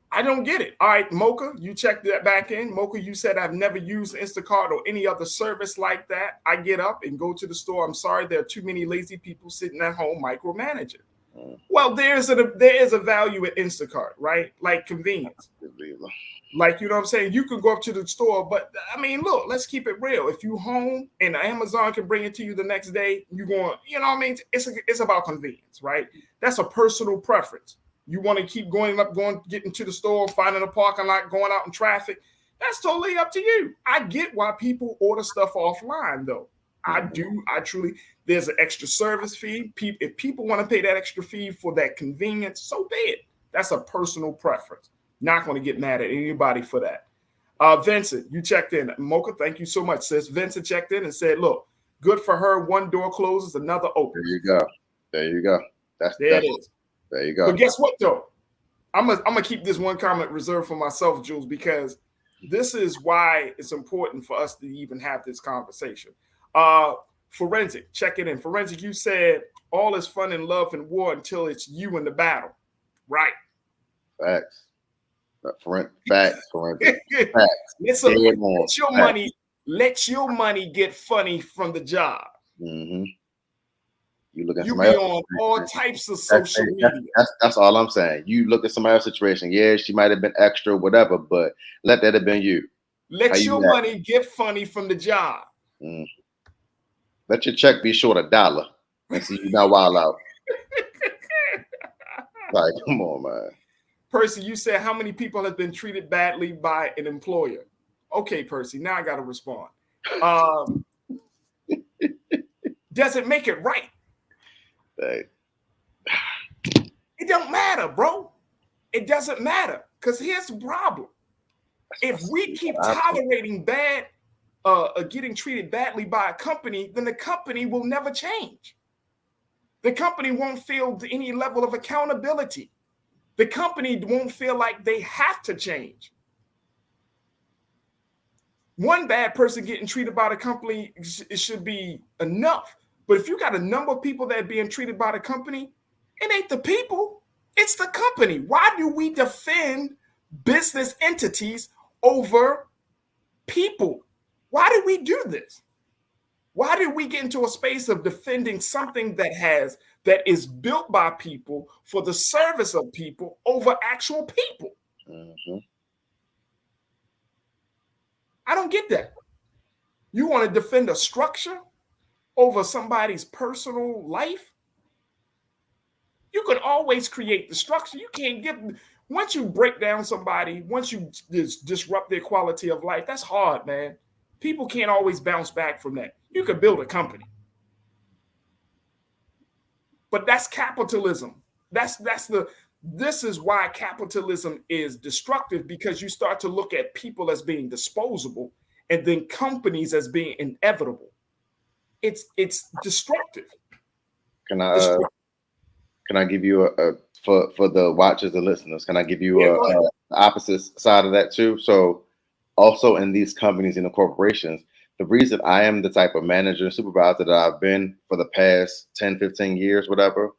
I don't get it. All right, Mocha, you checked that back in. Mocha, you said I've never used Instacart or any other service like that. I get up and go to the store. I'm sorry, there are too many lazy people sitting at home micromanaging. Well, there is a value at Instacart, right? Like convenience. Like, you know what I'm saying? You can go up to the store, but I mean, look, let's keep it real. If you home and Amazon can bring it to you the next day, you're going, you know what I mean? It's about convenience, right? That's a personal preference. You want to keep getting to the store, finding a parking lot, going out in traffic. That's totally up to you. I get why people order stuff offline, though. I do. I truly. There's an extra service fee. If people want to pay that extra fee for that convenience, so be it. That's a personal preference. Not going to get mad at anybody for that. Vincent, you checked in. Mocha, thank you so much, sis. Vincent checked in and said, look, good for her. One door closes, another opens. There you go. It is. There you go. But guess what, though? I'm gonna keep this one comment reserved for myself, Jules, because this is why it's important for us to even have this conversation. Forensic, check it in. Forensic, you said all is fun and love and war until it's you in the battle. Right. Facts. Facts. Let your money get funny from the job. Mm-hmm. You look at you somebody be on all types of social media. That's all I'm saying. You look at somebody else's situation. Yeah, she might have been extra, whatever, but let that have been you. Let your money get funny from the job. Mm. Let your check be short $1 and see you not wild out. Like, come on, man. Percy, you said how many people have been treated badly by an employer? Okay, Percy, now I got to respond. Does it make it right? It don't matter, bro. It doesn't matter. Because here's the problem. If we keep tolerating getting treated badly by a company, then the company will never change. The company won't feel any level of accountability. The company won't feel like they have to change. One bad person getting treated by the company, it should be enough. But if you got a number of people that are being treated by the company, it ain't the people, it's the company. Why do we defend business entities over people? Why do we do this? Why did we get into a space of defending something that is built by people for the service of people over actual people? Mm-hmm. I don't get that. You want to defend a structure over somebody's personal life? You can always create the structure. You can't once you break down somebody, once you disrupt their quality of life, that's hard, man. People can't always bounce back from that. You could build a company. But that's capitalism. This is why capitalism is destructive, because you start to look at people as being disposable and then companies as being inevitable. It's destructive. Can I give you for the watchers and listeners, can I give you the opposite side of that too? So also in these companies and the corporations, the reason I am the type of manager and supervisor that I've been for the past 10, 15 years, whatever,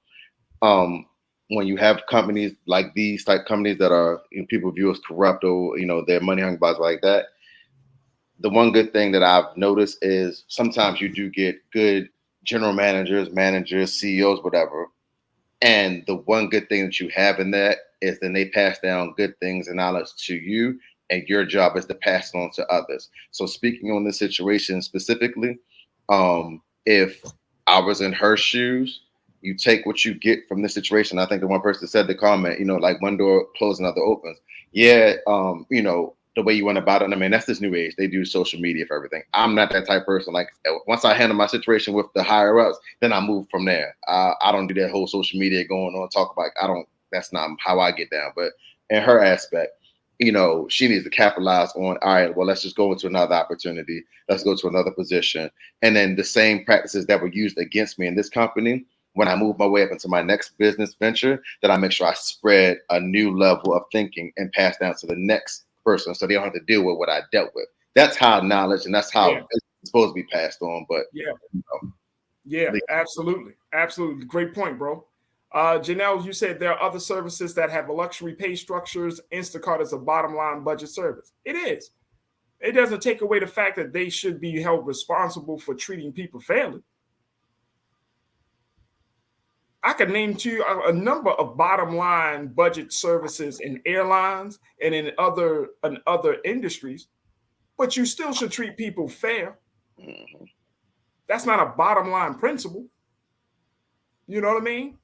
when you have companies like these type companies that are, people view as corrupt or, they're money hungry bodies like that, the one good thing that I've noticed is sometimes you do get good general managers, CEOs, whatever. And the one good thing that you have in that is then they pass down good things and knowledge to you, and your job is to pass it on to others. So speaking on this situation specifically, if I was in her shoes, you take what you get from this situation. I think the one person said the comment, like one door closed, another opens. Yeah, the way you went about it. I mean, that's this new age. They do social media for everything. I'm not that type of person. Like once I handle my situation with the higher ups, then I move from there. I don't do that whole social media going on, talk about, that's not how I get down. But in her aspect, she needs to capitalize on, all right, well, let's just go into another opportunity. Let's go to another position. And then the same practices that were used against me in this company, when I move my way up into my next business venture, that I make sure I spread a new level of thinking and pass down to the next person, so they don't have to deal with what I dealt with. That's how knowledge, and that's how it's supposed to be passed on. But absolutely, great point, bro. Janelle, you said there are other services that have luxury pay structures. Instacart is a bottom line budget service. It is. It doesn't take away the fact that they should be held responsible for treating people fairly. I could name to you a number of bottom line budget services in airlines and in other industries, but you still should treat people fair. Mm-hmm. That's not a bottom line principle. You know what I mean?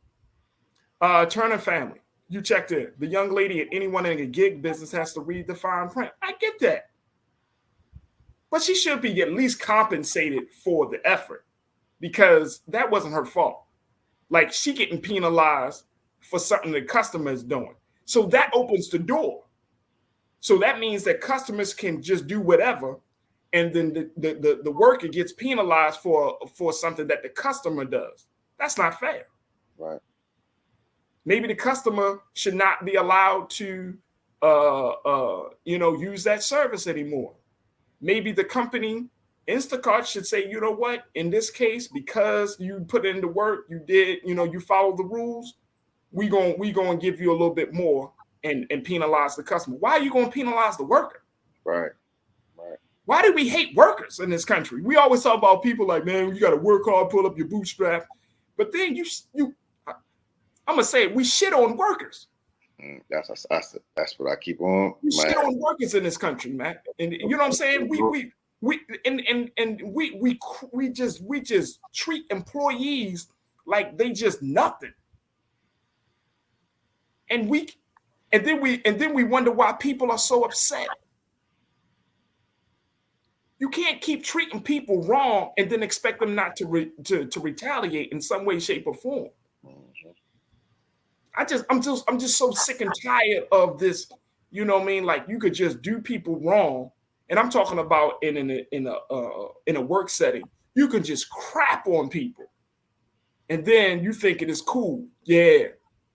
Turner family. You checked in. The young lady at anyone in a gig business has to read the fine print. I get that. But she should be at least compensated for the effort because that wasn't her fault. Like, she getting penalized for something the customer is doing. So that opens the door. So that means that customers can just do whatever, and then the worker gets penalized for something that the customer does. That's not fair. Right. Maybe the customer should not be allowed to use that service anymore. Maybe the company, Instacart, should say, you know what, in this case, because you put in the work, you did, you follow the rules, we gonna give you a little bit more and penalize the customer. Why are you gonna penalize the worker? Right. Why do we hate workers in this country? We always talk about people like, man, you got to work hard, pull up your bootstrap. But then I'm gonna say it, we shit on workers. That's what I keep on. We shit on workers in this country, man. And you know what I'm saying? We just treat employees like they just nothing. And then we wonder why people are so upset. You can't keep treating people wrong and then expect them not to retaliate in some way, shape, or form. I'm just so sick and tired of this. You know what I mean? Like, you could just do people wrong, and I'm talking about in a work setting. You can just crap on people, and then you think it is cool. Yeah,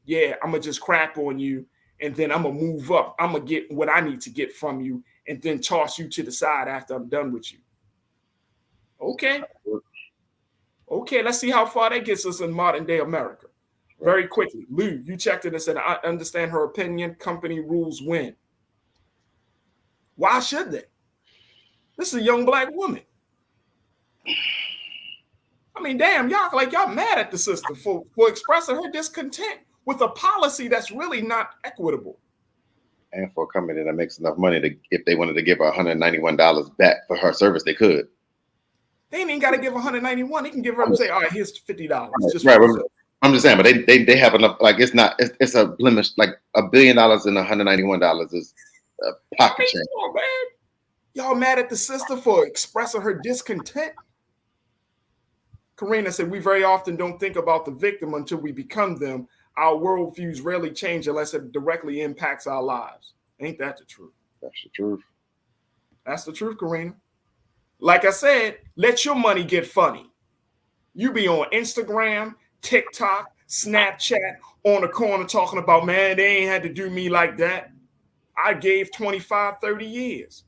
I'm gonna just crap on you, and then I'm gonna move up. I'm gonna get what I need to get from you, and then toss you to the side after I'm done with you. Okay, let's see how far that gets us in modern day America. Very quickly, Lou, you checked it and said, I understand her opinion. Company rules win. Why should they? This is a young black woman. I mean, damn, y'all mad at the sister for expressing her discontent with a policy that's really not equitable. And for a company that makes enough money if they wanted to give her $191 back for her service, they could. They ain't even got to give $191. They can give her and say, all right, here's $50. Just right. I'm just saying, but they have enough. Like, it's a blemish. Like $1 billion and $191 is a pocket change. Y'all mad at the sister for expressing her discontent? Karina said, we very often don't think about the victim until we become them. Our worldviews rarely change unless it directly impacts our lives. Ain't that the truth? That's the truth. That's the truth, Karina. Like I said, let your money get funny. You be on Instagram, TikTok, Snapchat, on the corner talking about, man, they ain't had to do me like that. I gave 25, 30 years.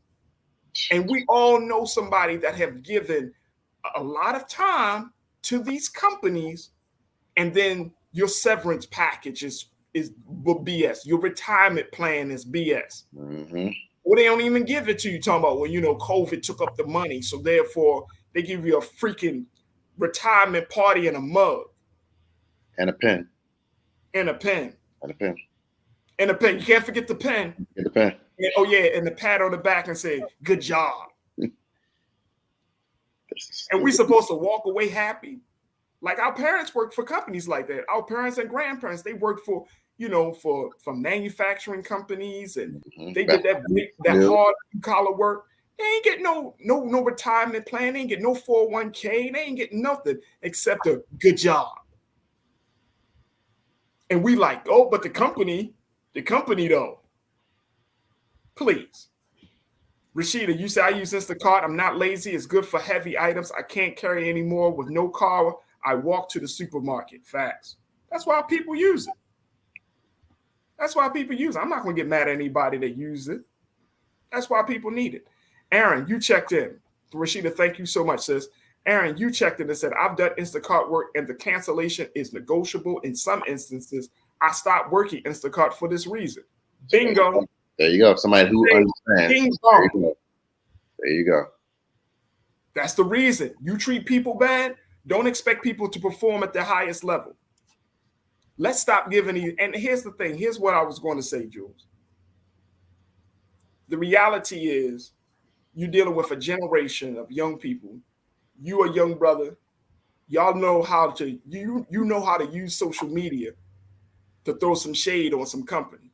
And we all know somebody that have given a lot of time to these companies, and then your severance package is BS. Your retirement plan is BS. Mm-hmm. Or they don't even give it to you, talking about, well, COVID took up the money, so therefore they give you a freaking retirement party and a mug. And a pen. And a pen. And a pen. And a pen. You can't forget the pen. And the pen. And the pat on the back and say, good job. And we're supposed to walk away happy. Like, our parents worked for companies like that. Our parents and grandparents, they worked for manufacturing companies, and they did that hard collar work. They ain't get no retirement plan. They ain't get no 401k. They ain't getting nothing except a good job. And we like, oh, but the company though. Please. Rashida, you say I use Instacart. I'm not lazy. It's good for heavy items. I can't carry anymore with no car. I walk to the supermarket. Facts. That's why people use it. I'm not going to get mad at anybody that uses it. That's why people need it. Aaron, you checked in. Rashida, thank you so much, sis. Aaron, you checked in and said, I've done Instacart work and the cancellation is negotiable. In some instances, I stopped working Instacart for this reason. Bingo. There you go. Somebody who understands. There you go. That's the reason. You treat people bad, don't expect people to perform at their highest level. Let's stop giving these. And here's the thing. Here's what I was going to say, Jules. The reality is you're dealing with a generation of young people. You a young brother. Y'all know how to, you know how to use social media. to throw some shade on some company.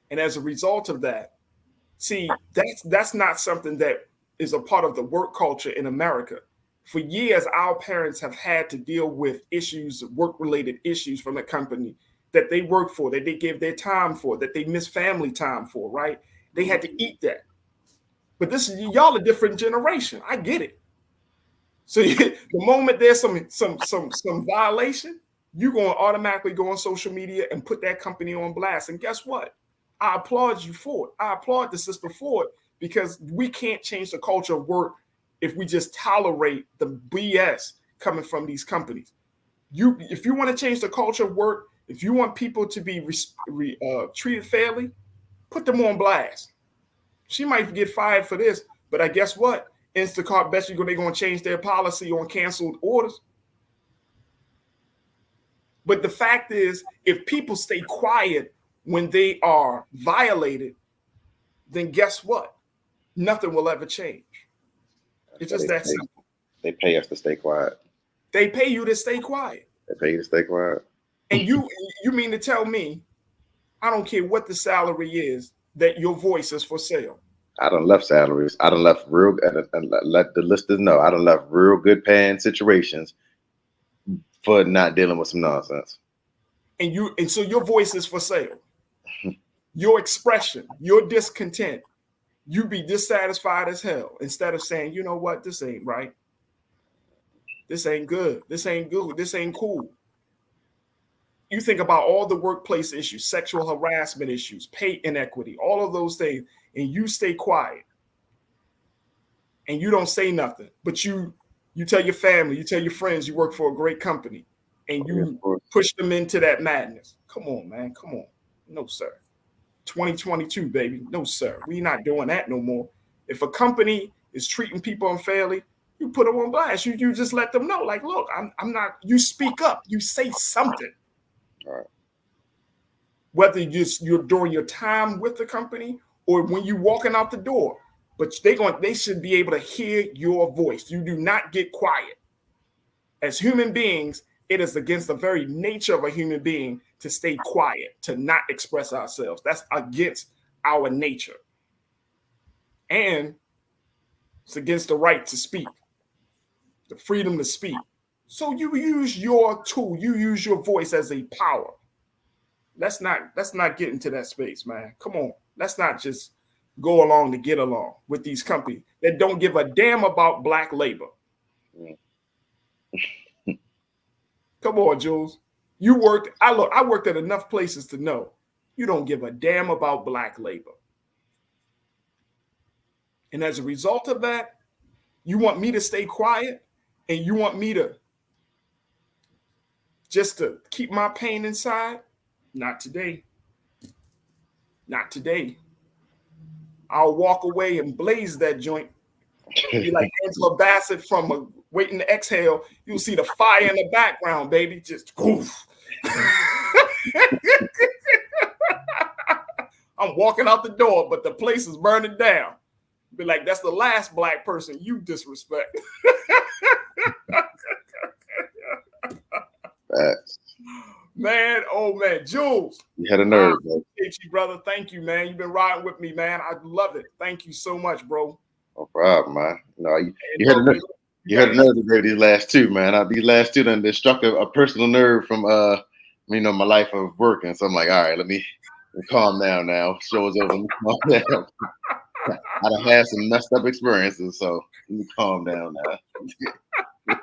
And as a result of that, see, that's not something that is a part of the work culture in America. For years, our parents have had to deal with issues, work-related issues from a company that they work for, that they give their time for, that they miss family time for, right? They had to eat that. But this is y'all a different generation. I get it. So the moment there's some violation, you're going to automatically go on social media and put that company on blast. And guess what? I applaud you for it. I applaud the sister for it, because we can't change the culture of work if we just tolerate the BS coming from these companies. If you want to change the culture of work, if you want people to be treated fairly, put them on blast. She might get fired for this, but I guess what? Instacart bet you they're going to change their policy on canceled orders. But the fact is, if people stay quiet when they are violated, then guess what? Nothing will ever change. It's just that simple. They pay us to stay quiet. They pay you to stay quiet. They pay you to stay quiet. And you mean to tell me, I don't care what the salary is, that your voice is for sale? I done left salaries. I done left real, and let the listeners know, I done left real good paying situations for not dealing with some nonsense. And so your voice is for sale. Your expression, your discontent, you be dissatisfied as hell, instead of saying, you know what, this ain't right. This ain't good. This ain't good. This ain't cool. You think about all the workplace issues, sexual harassment issues, pay inequity, all of those things, and you stay quiet and you don't say nothing, but you tell your family, you tell your friends you work for a great company, and you push them into that madness. Come on, man. Come on. No, sir. 2022, baby. No, sir. We're not doing that no more. If a company is treating people unfairly, you put them on blast. You just let them know, like, look, I'm not. You speak up. You say something. All right. Whether you're during your time with the company or when you're walking out the door, but they should be able to hear your voice. You do not get quiet. As human beings, it is against the very nature of a human being to stay quiet, to not express ourselves. That's against our nature. And it's against the right to speak, the freedom to speak. So you use your tool, you use your voice as a power. Let's not get into that space, man. Come on. Let's not just go along to get along with these companies that don't give a damn about black labor. Come on, Jules. I worked at enough places to know you don't give a damn about black labor. And as a result of that, you want me to stay quiet, and you want me to just to keep my pain inside? Not today. Not today. I'll walk away and blaze that joint. Be like Angela Bassett from Waiting to Exhale. You'll see the fire in the background, baby. Just goof. I'm walking out the door, but the place is burning down. Be like, that's the last black person you disrespect. Man, oh man, Jules. You had a nerve, bro. You, brother. Thank you, man. You've been riding with me, man. I love it. Thank you so much, bro. No problem, man. No, you had a nerve. You had a nerve to go these last two, man. These last two done struck a personal nerve from my life of working. So I'm like, all right, let me calm down now. Show's over. Let me calm down. I done had some messed up experiences, so let me calm down now.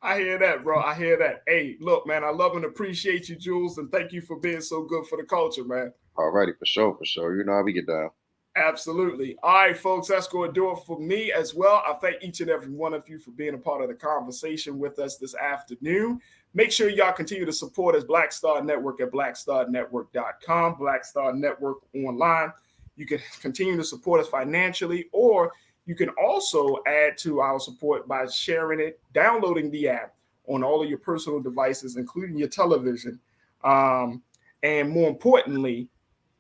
I hear that, bro. I hear that. Hey, look, man, I love and appreciate you, Jules, and thank you for being so good for the culture, man. All righty, for sure. You know how we get down. Absolutely. All right, folks, that's going to do it for me as well. I thank each and every one of you for being a part of the conversation with us this afternoon. Make sure y'all continue to support us, Black Star Network at blackstarnetwork.com, Black Star Network online. You can continue to support us financially, or you can also add to our support by sharing it, downloading the app on all of your personal devices, including your television, and more importantly,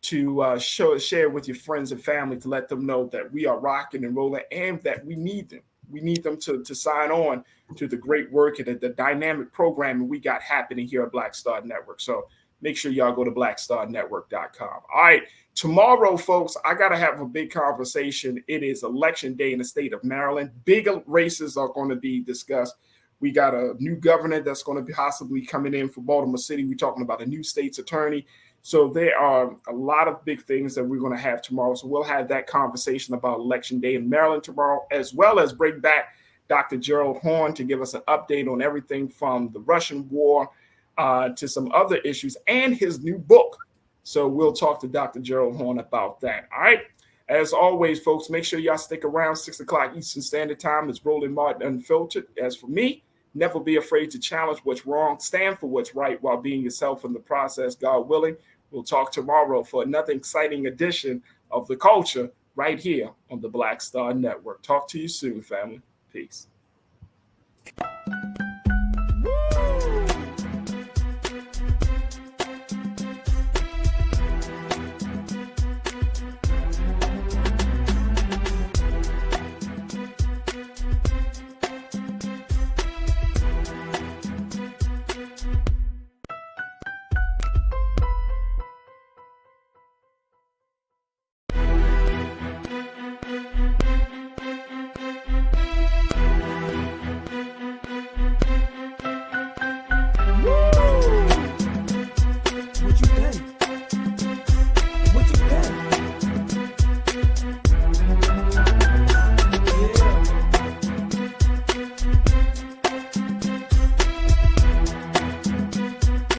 to share with your friends and family to let them know that we are rocking and rolling and that we need them. We need them to sign on to the great work and the dynamic programming we got happening here at Black Star Network. So make sure y'all go to blackstarnetwork.com. All right, tomorrow, folks, I got to have a big conversation. It is election day in the state of Maryland. Big races are going to be discussed. We got a new governor that's going to be possibly coming in for Baltimore City. We're talking about a new state's attorney. So there are a lot of big things that we're going to have tomorrow. So we'll have that conversation about election day in Maryland tomorrow, as well as bring back Dr. Gerald Horne to give us an update on everything from the Russian war to some other issues and his new book. So we'll talk to Dr. Gerald Horne about that. All right. As always, folks, make sure y'all stick around. 6 o'clock Eastern Standard Time is Roland Martin Unfiltered. As for me, never be afraid to challenge what's wrong. Stand for what's right while being yourself in the process. God willing, we'll talk tomorrow for another exciting edition of The Culture right here on the Black Star Network. Talk to you soon, family. Peace.